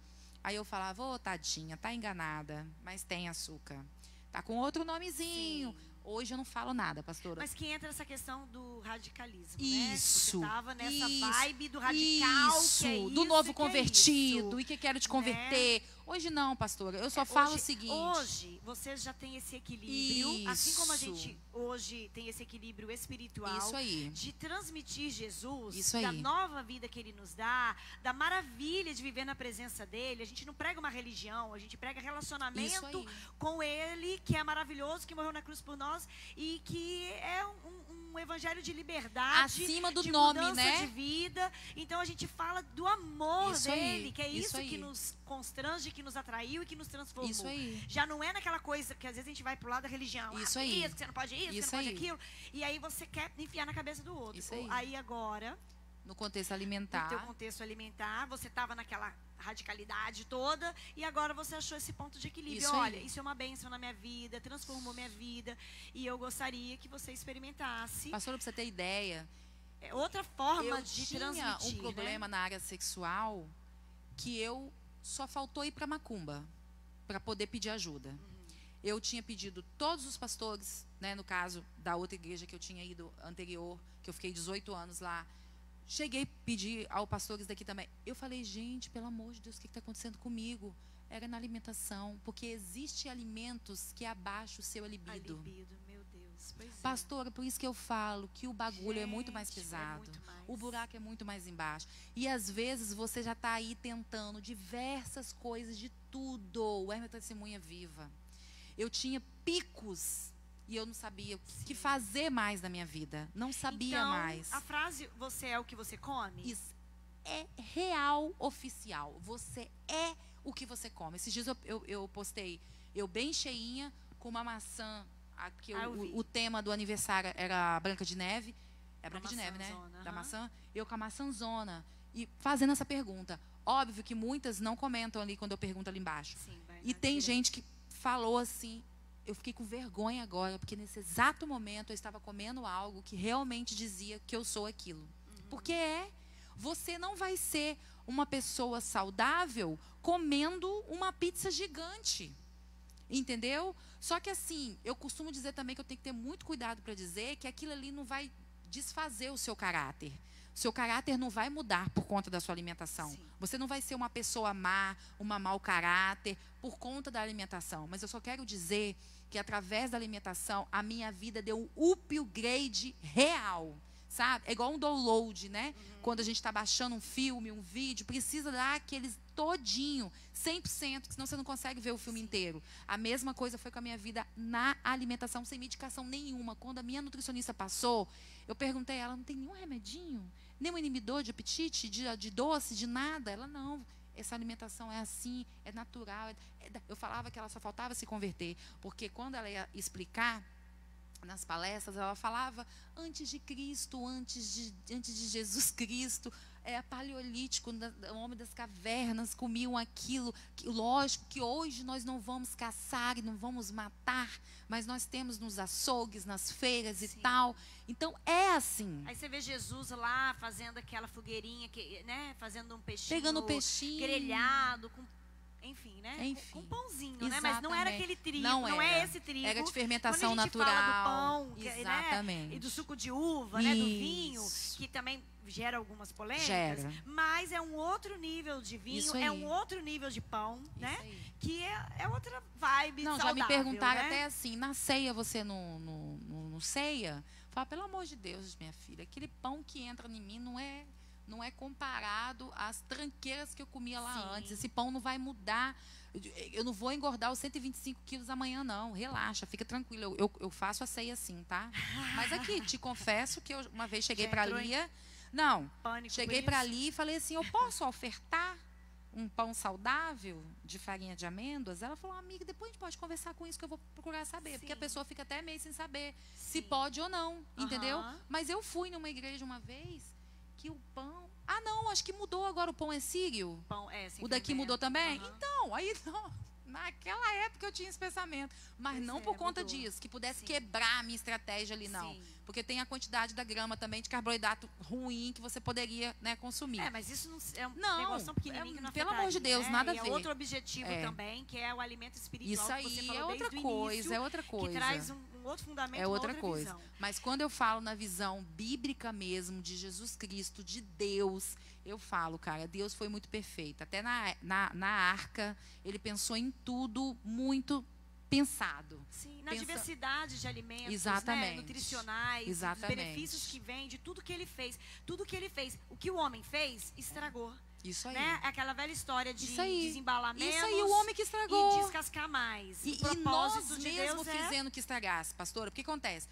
Aí eu falava, ô, tadinha, tá enganada, mas tem açúcar. Tá com outro nomezinho. Sim. Hoje eu não falo nada, pastora. Mas que entra essa questão do radicalismo, Isso, né? Você estava nessa isso, vibe do radical, isso, que é isso, do novo e que é convertido, isso, e que quero te né? converter. Hoje não, pastora, eu só falo o seguinte. Hoje, você já tem esse equilíbrio, assim como a Isso. gente hoje tem esse equilíbrio espiritual, Isso aí. de transmitir Jesus, Isso da aí. nova vida que Ele nos dá, da maravilha de viver na presença dEle. A gente não prega uma religião, a gente prega Isso relacionamento aí. com Ele, que é maravilhoso, que morreu na cruz por nós, e que é um evangelho de liberdade, Acima do de nome, mudança né? de vida. Então a gente fala do amor Isso aí, dele, que é isso isso aí. que nos constrange, que nos atraiu e que nos transformou. Isso aí. Já não é naquela coisa que às vezes a gente vai pro lado da religião. Isso ah, aí. isso, que você não pode isso, que Isso você não pode aí. aquilo. E aí você quer enfiar na cabeça do outro. Isso aí. Aí agora, No contexto no alimentar. teu contexto alimentar, você estava naquela radicalidade toda e agora você achou esse ponto de equilíbrio. Isso aí. Olha, isso é uma bênção na minha vida, transformou minha vida e eu gostaria que você experimentasse. Pastora, pra você ter ideia, É outra forma eu de tinha transmitir, um problema né? na área sexual que eu só faltou ir para macumba para poder pedir ajuda. Eu tinha pedido todos os pastores, né, no caso da outra igreja que eu tinha ido anterior, que eu fiquei 18 anos lá. Cheguei a pedir aos pastores daqui também. Eu falei, gente, pelo amor de Deus, o que está acontecendo comigo? Era na alimentação, porque existem alimentos que abaixam o seu A libido. libido, meu Deus. Pois é. Pastora, por isso que eu falo que o bagulho é muito mais Gente, é pesado. muito mais. O buraco é muito mais embaixo. E às vezes você já está aí tentando diversas coisas de tudo. O Hermes é testemunha viva. Eu tinha picos e eu não sabia o que fazer mais na minha vida. Não sabia então, mais. a frase, você é o que você come? Isso é real oficial. Você é o que você come. Esses dias eu postei, eu bem cheinha, com uma maçã. Aqui, eu vi. o tema do aniversário era Branca de Neve. É Branca de Neve, né? maçãzona, Da aham. maçã. Eu com a maçãzona. E fazendo essa pergunta. Óbvio que muitas não comentam ali quando eu pergunto ali embaixo. Sim, vai E na tem direta. gente que falou assim, eu fiquei com vergonha agora, porque nesse exato momento eu estava comendo algo que realmente dizia que eu sou aquilo. Porque você não vai ser uma pessoa saudável comendo uma pizza gigante. Entendeu? Só que assim, eu costumo dizer também que eu tenho que ter muito cuidado para dizer que aquilo ali não vai desfazer o seu caráter. O seu caráter não vai mudar por conta da sua alimentação. Sim. Você não vai ser uma pessoa má, uma mau caráter por conta da alimentação. Mas eu só quero dizer que através da alimentação a minha vida deu um upgrade real. Sabe? É igual um download, né? Quando a gente está baixando um filme, um vídeo, precisa dar aqueles todinho, 100%, porque senão você não consegue ver o filme inteiro. A mesma coisa foi com a minha vida na alimentação, sem medicação nenhuma. Quando a minha nutricionista passou, eu perguntei a ela, não tem nenhum remedinho? Nenhum inibidor de apetite, de doce, de nada? Ela, não. Essa alimentação é assim, é natural. Eu falava que ela só faltava se converter, porque quando ela ia explicar nas palestras, ela falava antes de Cristo, antes de Jesus Cristo, paleolítico, o homem das cavernas comiam aquilo. Lógico que hoje nós não vamos caçar e não vamos matar, mas nós temos nos açougues, nas feiras e Sim. tal. Então é assim. Aí você vê Jesus lá fazendo aquela fogueirinha, né? Fazendo um peixinho, Pegando o peixinho. grelhado, com, enfim, né? né? Enfim. Um pãozinho, né? Mas não era aquele trigo, não é esse trigo. Era de fermentação Quando a gente natural. fala do pão, Exatamente. né? E do suco de uva, né? Do vinho, que também gera algumas polêmicas. Gera. Mas é um outro nível de vinho, é um outro nível de pão, né? Que é outra vibe saudável, já me perguntaram, né? até assim, na ceia você não ceia? Fala, pelo amor de Deus, minha filha, aquele pão que entra em mim não é comparado às tranqueiras que eu comia lá antes. Esse pão não vai mudar. Eu não vou engordar os 125 quilos amanhã, não. Relaxa, fica tranquila. Eu faço a ceia assim, tá? Mas aqui, te confesso que eu uma vez cheguei para a Lia. Não, cheguei para ali e falei assim, eu posso ofertar um pão saudável de farinha de amêndoas? Ela falou, amiga, depois a gente pode conversar com isso que eu vou procurar saber. Porque a pessoa fica até meio sem saber se pode ou não, entendeu? Mas eu fui numa igreja uma vez que o pão... Ah, não, acho que mudou agora, o pão é sírio. O daqui mudou também? Então, aí não... Naquela época eu tinha esse pensamento. Mas não por conta disso, que pudesse quebrar a minha estratégia ali, não. Porque tem a quantidade da grama também de carboidrato ruim que você poderia, né, consumir. Mas isso não é um negócio tão pequenininho que não pelo amor de Deus, né? nada a ver. É outro objetivo também, que é o alimento espiritual. Isso aí que você falou é outra desde coisa, o início, é outra coisa. Que traz um outro fundamento, é outra coisa. Visão. Mas quando eu falo na visão bíblica mesmo, de Jesus Cristo, de Deus, eu falo, cara, Deus foi muito perfeito. Até na arca, ele pensou em tudo muito pensado. Sim, na diversidade de alimentos, exatamente, né, nutricionais, exatamente, dos benefícios que vem de tudo que ele fez. Tudo que ele fez. O que o homem fez, estragou. Isso aí. Né? Aquela velha história de desembalar menos. Isso aí, o homem que estragou. E descascar mais. E nós mesmo fizendo que estragasse, pastora. O que acontece?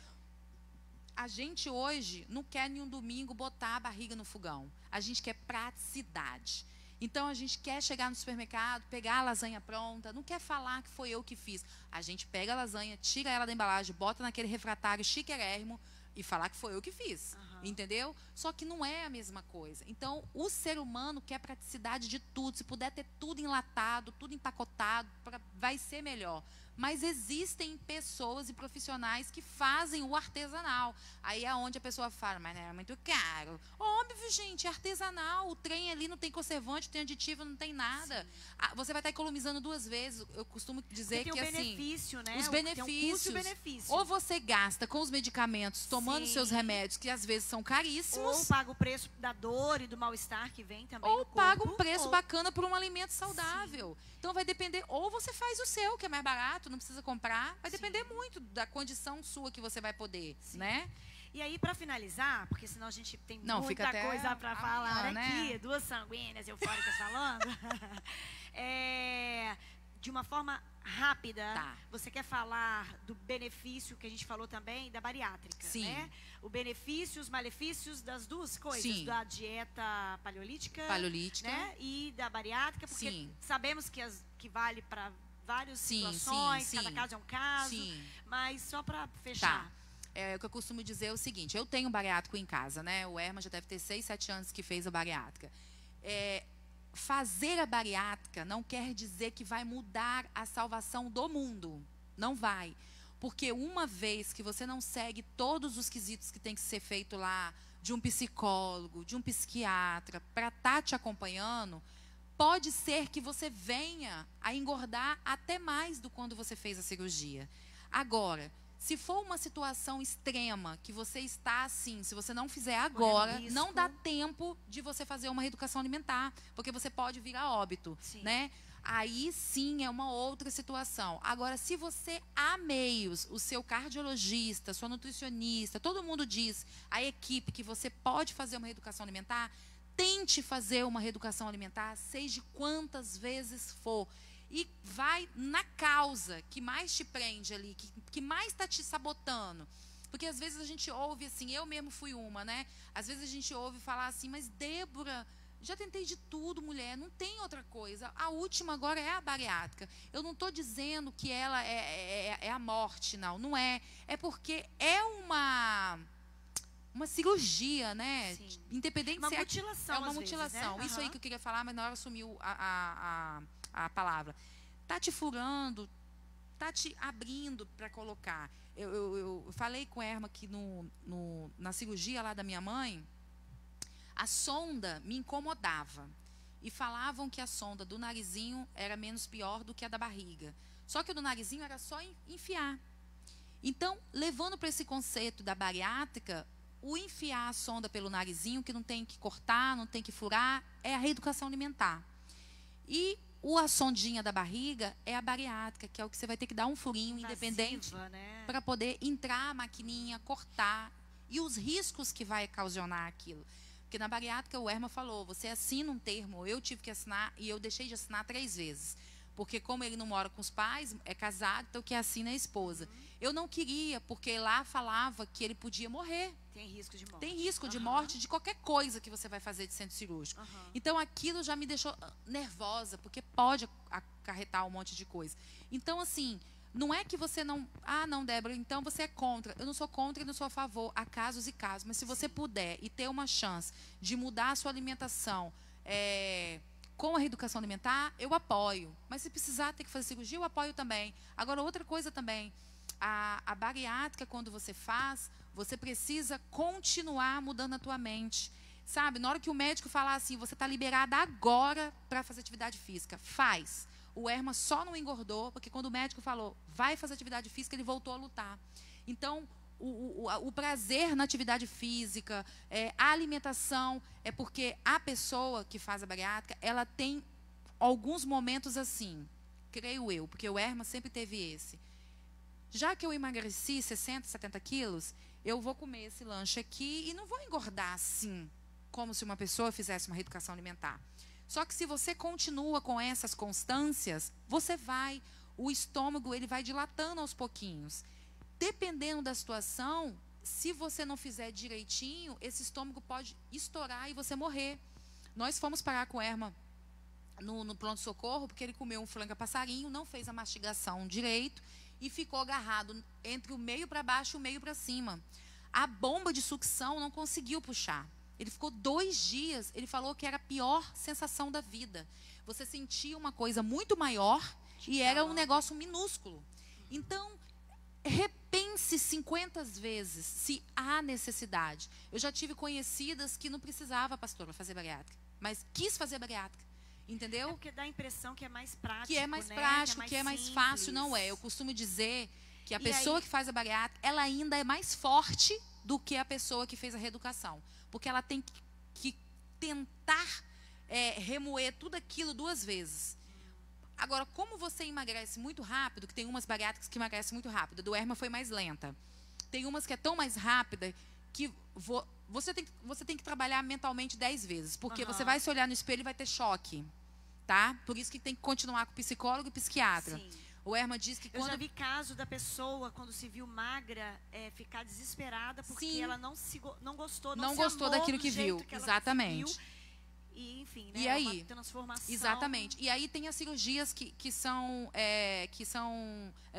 A gente hoje não quer em um domingo botar a barriga no fogão. A gente quer praticidade. Então, a gente quer chegar no supermercado, pegar a lasanha pronta, não quer falar que foi eu que fiz. A gente pega a lasanha, tira ela da embalagem, bota naquele refratário chiquérrimo e falar que foi eu que fiz. Entendeu? Só que não é a mesma coisa. Então, o ser humano quer praticidade de tudo. Se puder ter tudo enlatado, tudo empacotado, vai ser melhor. Mas existem pessoas e profissionais que fazem o artesanal. Aí é onde a pessoa fala, mas é muito caro. Óbvio, gente, é artesanal. O trem ali não tem conservante, não tem aditivo, não tem nada. Você vai estar economizando 2 vezes. Eu costumo dizer que assim... benefício, né? Os benefícios. Benefício. Ou você gasta com os medicamentos, tomando seus remédios, que às vezes são caríssimos. Ou paga o preço da dor e do mal-estar que vem também. Ou paga um preço bacana por um alimento saudável. Então vai depender, ou você faz o seu, que é mais barato, não precisa comprar. Vai depender muito da condição sua que você vai poder, né? E aí, para finalizar, porque senão a gente tem muita fica coisa para falar aqui, né? 2 sanguíneas eufóricas falando. De uma forma rápida, você quer falar do benefício que a gente falou também da bariátrica, né? O benefício, os malefícios das duas coisas, da dieta paleolítica, né? E da bariátrica, porque sabemos que vale para várias situações, cada caso é um caso, mas só para fechar. O que eu costumo dizer é o seguinte, eu tenho um bariátrico em casa, né? O Herman já deve ter 6, 7 anos que fez a bariátrica. Fazer a bariátrica não quer dizer que vai mudar a salvação do mundo. Não vai. Porque uma vez que você não segue todos os quesitos que tem que ser feito lá, de um psicólogo, de um psiquiatra, para estar te acompanhando, pode ser que você venha a engordar até mais do quando você fez a cirurgia. Agora, se for uma situação extrema, que você está assim, se você não fizer agora, não dá tempo de você fazer uma reeducação alimentar, porque você pode vir a óbito, né? Aí sim é uma outra situação. Agora, se você há meios, o seu cardiologista, sua nutricionista, todo mundo diz, a equipe, que você pode fazer uma reeducação alimentar, tente fazer uma reeducação alimentar, seja quantas vezes for. E vai na causa que mais te prende ali, que mais está te sabotando. Porque às vezes a gente ouve assim, eu mesmo fui uma, né? Às vezes a gente ouve falar assim, mas Débora, já tentei de tudo, mulher, não tem outra coisa. A última agora é a bariátrica. Eu não estou dizendo que ela é a morte, não é. É porque é uma cirurgia, né? Independente uma se mutilação, é uma mutilação. Vezes, né? Isso aí que eu queria falar, mas na hora sumiu a palavra. Tá te furando, tá te abrindo para colocar. Eu falei com a Erma que na cirurgia lá da minha mãe, a sonda me incomodava. e falavam que a sonda do narizinho era menos pior do que a da barriga. Só que o do narizinho era só enfiar. Então, levando para esse conceito da bariátrica, o enfiar a sonda pelo narizinho, que não tem que cortar, não tem que furar, é a reeducação alimentar. E a sondinha da barriga é a bariátrica, que é o que você vai ter que dar um furinho independente, né, para poder entrar a maquininha, cortar, e os riscos que vai ocasionar aquilo. Porque na bariátrica o Herman falou, você assina um termo, eu tive que assinar, e eu deixei de assinar 3 vezes. Porque como ele não mora com os pais, é casado, então quem assina é a esposa. Eu não queria, porque lá falava que ele podia morrer. Tem risco de morte. Tem risco de morte de qualquer coisa que você vai fazer de centro cirúrgico. Então aquilo já me deixou nervosa, porque pode acarretar um monte de coisa. Então assim, não é que você não... Ah, não, Débora, então você é contra. Eu não sou contra e não sou a favor. Há casos e casos. Mas se você puder e ter uma chance de mudar a sua alimentação... com a reeducação alimentar, eu apoio. Mas se precisar ter que fazer cirurgia, eu apoio também. Agora, outra coisa também, a bariátrica, quando você faz, você precisa continuar mudando a tua mente. Sabe, na hora que o médico falar assim, você está liberada agora para fazer atividade física, faz. O Herman só não engordou, porque quando o médico falou, vai fazer atividade física, ele voltou a lutar. Então, o prazer na atividade física, a alimentação, é porque a pessoa que faz a bariátrica, ela tem alguns momentos assim, creio eu, porque o Herman sempre teve esse. Já que eu emagreci 60, 70 quilos, eu vou comer esse lanche aqui e não vou engordar assim, como se uma pessoa fizesse uma reeducação alimentar. Só que se você continua com essas constâncias, você vai, o estômago ele vai dilatando aos pouquinhos. Dependendo da situação, se você não fizer direitinho, esse estômago pode estourar e você morrer. Nós fomos parar com o Herman no pronto-socorro, porque ele comeu um franga-passarinho, não fez a mastigação direito e ficou agarrado entre o meio para baixo e o meio para cima. A bomba de sucção não conseguiu puxar. Ele ficou 2 dias, ele falou que era a pior sensação da vida. Você sentia uma coisa muito maior e era um negócio minúsculo. Então, repense 50 vezes se há necessidade. Eu já tive conhecidas que não precisava, pastora, fazer bariátrica, mas quis fazer bariátrica. Entendeu? É porque dá a impressão que é mais prático, que é mais né? prático, que é mais fácil, não é. Eu costumo dizer que a pessoa que faz a bariátrica, ela ainda é mais forte do que a pessoa que fez a reeducação. Porque ela tem que tentar remoer tudo aquilo 2 vezes. Agora, como você emagrece muito rápido, que tem umas bariátricas que emagrecem muito rápido, a do Herman foi mais lenta. Tem umas que é tão mais rápida que você tem que trabalhar mentalmente 10 vezes. Porque você vai se olhar no espelho e vai ter choque. Tá? Por isso que tem que continuar com psicólogo e psiquiatra. Sim. O Herman diz que eu já vi caso da pessoa, quando se viu magra, ficar desesperada porque ela não gostou, não gostou daquilo que viu. Exatamente. Viu. E, enfim, né? E aí? Uma transformação. Exatamente. E aí tem as cirurgias que são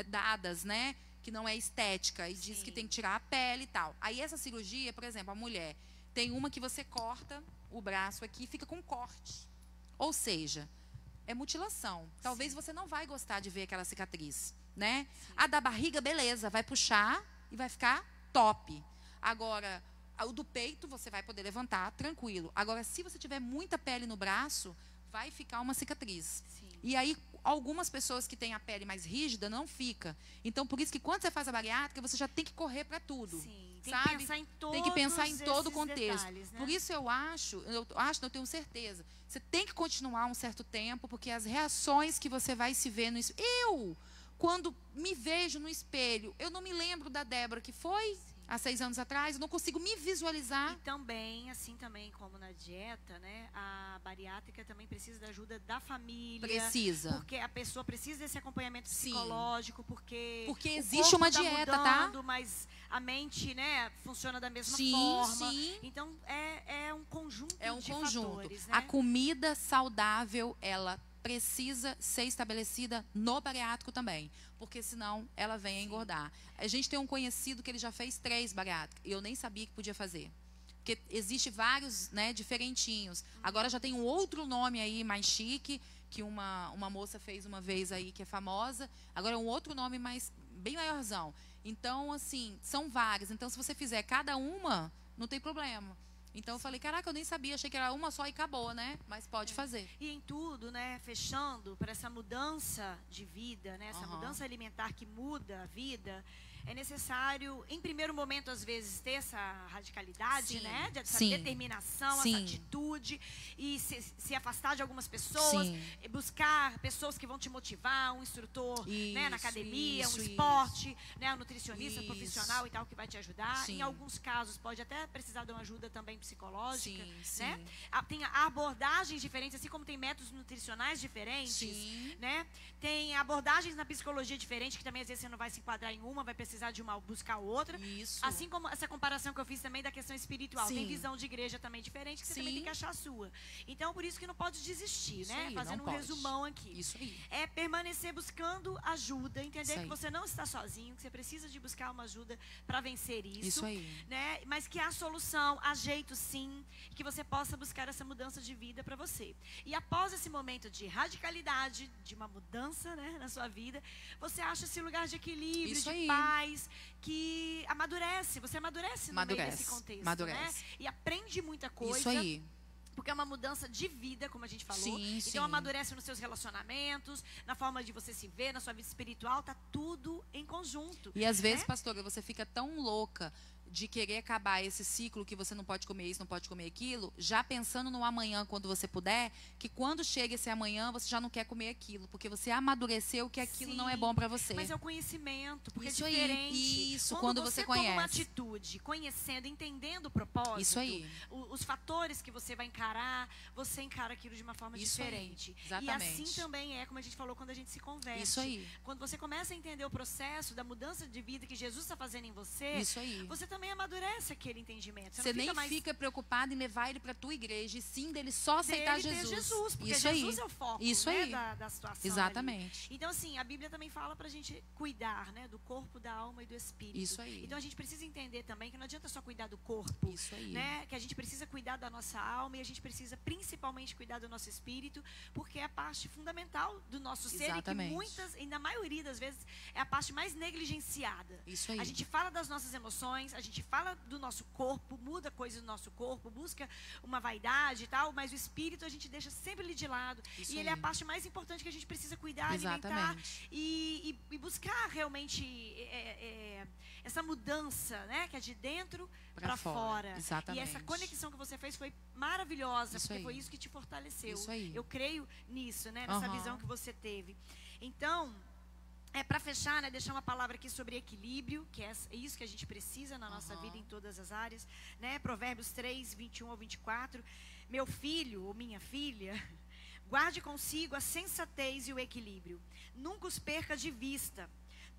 dadas, né? Que não é estética. E diz que tem que tirar a pele e tal. Aí essa cirurgia, por exemplo, a mulher, tem uma que você corta o braço aqui e fica com corte. Ou seja, é mutilação. Talvez você não vai gostar de ver aquela cicatriz, né? Sim. A da barriga, beleza, vai puxar e vai ficar top. Agora, o do peito você vai poder levantar tranquilo. Agora, se você tiver muita pele no braço, vai ficar uma cicatriz. Sim. E aí, algumas pessoas que têm a pele mais rígida não fica. Então, por isso que quando você faz a bariátrica, você já tem que correr para tudo. Sim. Tem que pensar em todo o contexto. Detalhes, né? Por isso eu tenho certeza. Você tem que continuar um certo tempo, porque as reações que você vai se ver no espelho. Quando me vejo no espelho, eu não me lembro da Débora que foi há 6 anos atrás, eu não consigo me visualizar. E também, assim também como na dieta, né? A bariátrica também precisa da ajuda da família. Precisa. Porque a pessoa precisa desse acompanhamento psicológico, porque existe uma dieta, mudando, mas a mente, né, funciona da mesma forma. Sim. Então é um conjunto de fatores, né? A comida saudável, ela precisa ser estabelecida no bariátrico também, porque senão ela vem a engordar. A gente tem um conhecido que ele já fez 3 bariátricas, e eu nem sabia que podia fazer. Porque existe vários, né, diferentinhos. Agora já tem um outro nome aí mais chique, que uma moça fez uma vez aí, que é famosa. Agora é um outro nome bem maiorzão. Então, assim, são várias. Então, se você fizer cada uma, não tem problema. Então eu falei, caraca, eu nem sabia, achei que era uma só e acabou, né? Mas pode fazer. E em tudo, né, fechando, para essa mudança de vida, né, essa mudança alimentar que muda a vida, é necessário, em primeiro momento, às vezes, ter essa radicalidade, né? Essa determinação, essa atitude, e se afastar de algumas pessoas, buscar pessoas que vão te motivar, um instrutor, né, na academia, um esporte, né, um nutricionista profissional e tal, que vai te ajudar. Em alguns casos, pode até precisar de uma ajuda também psicológica, né? Tem abordagens diferentes, assim como tem métodos nutricionais diferentes, né? Tem abordagens na psicologia diferentes, que também às vezes você não vai se enquadrar em uma, vai precisar de uma buscar outra. Assim como essa comparação que eu fiz também da questão espiritual. Tem visão de igreja também diferente, que você também tem que achar a sua. Então, por isso que não pode desistir, né? Fazendo um resumão aqui. É permanecer buscando ajuda, entender que você não está sozinho, que você precisa de buscar uma ajuda para vencer isso. Né? Mas que há solução, há jeito sim, que você possa buscar essa mudança de vida para você. E após esse momento de radicalidade, de uma mudança, né, na sua vida, você acha esse lugar de equilíbrio, de paz, que amadurece, você amadurece no meio desse contexto, né? E aprende muita coisa. Porque é uma mudança de vida, como a gente falou. Então amadurece nos seus relacionamentos, na forma de você se ver, na sua vida espiritual, tá tudo em conjunto. E às vezes, pastora, você fica tão louca de querer acabar esse ciclo que você não pode comer isso, não pode comer aquilo, já pensando no amanhã quando você puder, que quando chega esse amanhã, você já não quer comer aquilo, porque você amadureceu que aquilo não é bom para você. Mas é o conhecimento, porque é diferente. Isso, quando você conhece. Toma uma atitude, conhecendo, entendendo o propósito, os fatores que você vai encarar, você encara aquilo de uma forma diferente. E assim também é, como a gente falou, quando a gente se converte. Quando você começa a entender o processo da mudança de vida que Jesus está fazendo em você, você também amadurece aquele entendimento. Você nem fica preocupado em levar ele para a tua igreja, e sim dele só aceitar Jesus. Porque Jesus é o foco, né, da situação. Exatamente. Ali. Então, assim, a Bíblia também fala para a gente cuidar, né, do corpo, da alma e do espírito. Então, a gente precisa entender também que não adianta só cuidar do corpo, né, que a gente precisa cuidar da nossa alma e a gente precisa principalmente cuidar do nosso espírito, porque é a parte fundamental do nosso ser e que muitas, e na maioria das vezes, é a parte mais negligenciada. A gente fala das nossas emoções, a gente fala do nosso corpo, muda coisas do nosso corpo, busca uma vaidade e tal, mas o espírito a gente deixa sempre ali de lado. E ele é a parte mais importante que a gente precisa cuidar, alimentar e buscar realmente essa mudança, né, que é de dentro para fora. E essa conexão que você fez foi maravilhosa, porque foi isso que te fortaleceu. Eu creio nisso, né, nessa visão que você teve. Então, para fechar, né, deixar uma palavra aqui sobre equilíbrio, que é isso que a gente precisa na nossa vida em todas as áreas, né? Provérbios 3, 21 ao 24. Meu filho ou minha filha, guarde consigo a sensatez e o equilíbrio. Nunca os perca de vista.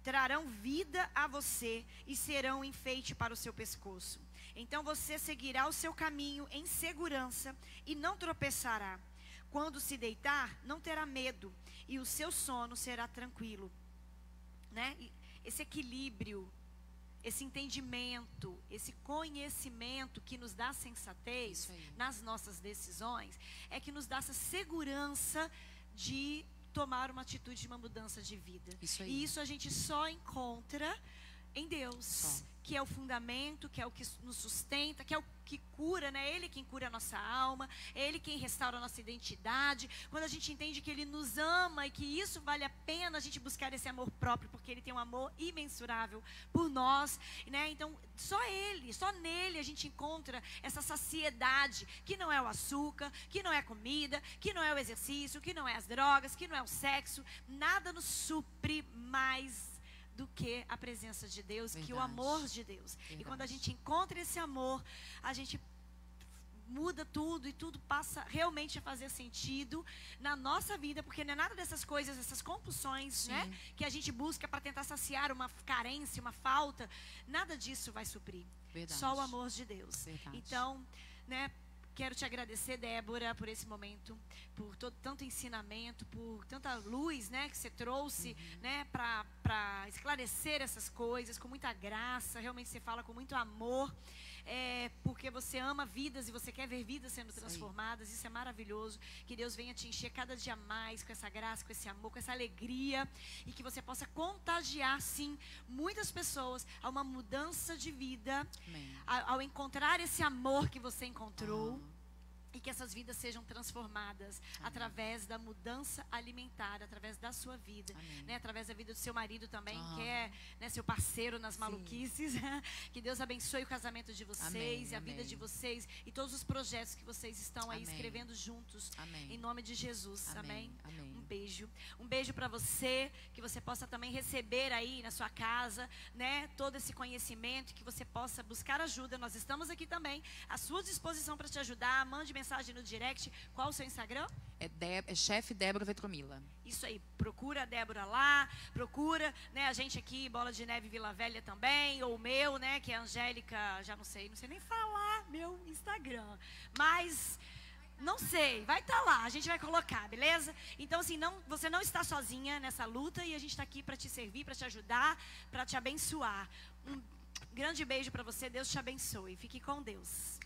Trarão vida a você e serão enfeite para o seu pescoço. Então você seguirá o seu caminho em segurança e não tropeçará. Quando se deitar, não terá medo e o seu sono será tranquilo. Né? Esse equilíbrio, esse entendimento, esse conhecimento que nos dá sensatez nas nossas decisões, é que nos dá essa segurança de tomar uma atitude de uma mudança de vida. E isso a gente só encontra em Deus, que é o fundamento, que é o que nos sustenta, que é o que cura, né? Ele quem cura a nossa alma, Ele quem restaura a nossa identidade. Quando a gente entende que Ele nos ama e que isso vale a pena a gente buscar esse amor próprio, porque Ele tem um amor imensurável por nós, né? Então, só Ele, só nele a gente encontra essa saciedade, que não é o açúcar, que não é a comida, que não é o exercício, que não é as drogas, que não é o sexo. Nada nos supre mais do que a presença de Deus, que o amor de Deus. E quando a gente encontra esse amor, a gente muda tudo e tudo passa realmente a fazer sentido na nossa vida, porque não é nada dessas coisas, essas compulsões, né, que a gente busca para tentar saciar uma carência, uma falta, nada disso vai suprir. Só o amor de Deus. Então, né, quero te agradecer, Débora, por esse momento, por tanto ensinamento, por tanta luz, né, que você trouxe, né, para esclarecer essas coisas com muita graça. Realmente você fala com muito amor. porque você ama vidas e você quer ver vidas sendo transformadas. Isso é maravilhoso. Que Deus venha te encher cada dia mais com essa graça, com esse amor, com essa alegria, e que você possa contagiar, sim, muitas pessoas a uma mudança de vida, ao encontrar esse amor que você encontrou. E que essas vidas sejam transformadas através da mudança alimentar, através da sua vida, né? Através da vida do seu marido também, que é, né, seu parceiro nas maluquices. Que Deus abençoe o casamento de vocês, e a vida de vocês, e todos os projetos que vocês estão aí escrevendo juntos. Em nome de Jesus. Amém. Um beijo. Um beijo para você, que você possa também receber aí na sua casa, né, todo esse conhecimento, que você possa buscar ajuda. Nós estamos aqui também à sua disposição para te ajudar. Mande mensagem no direct. Qual o seu Instagram? É Chef Débora Vetromila. Isso aí, procura a Débora lá, procura, né, a gente aqui, Bola de Neve Vila Velha também, ou o meu, né, que é Angélica, já não sei nem falar meu Instagram, mas não sei, vai estar lá, a gente vai colocar, beleza? Então, assim, você não está sozinha nessa luta, e a gente está aqui para te servir, para te ajudar, para te abençoar. Um grande beijo para você, Deus te abençoe, fique com Deus.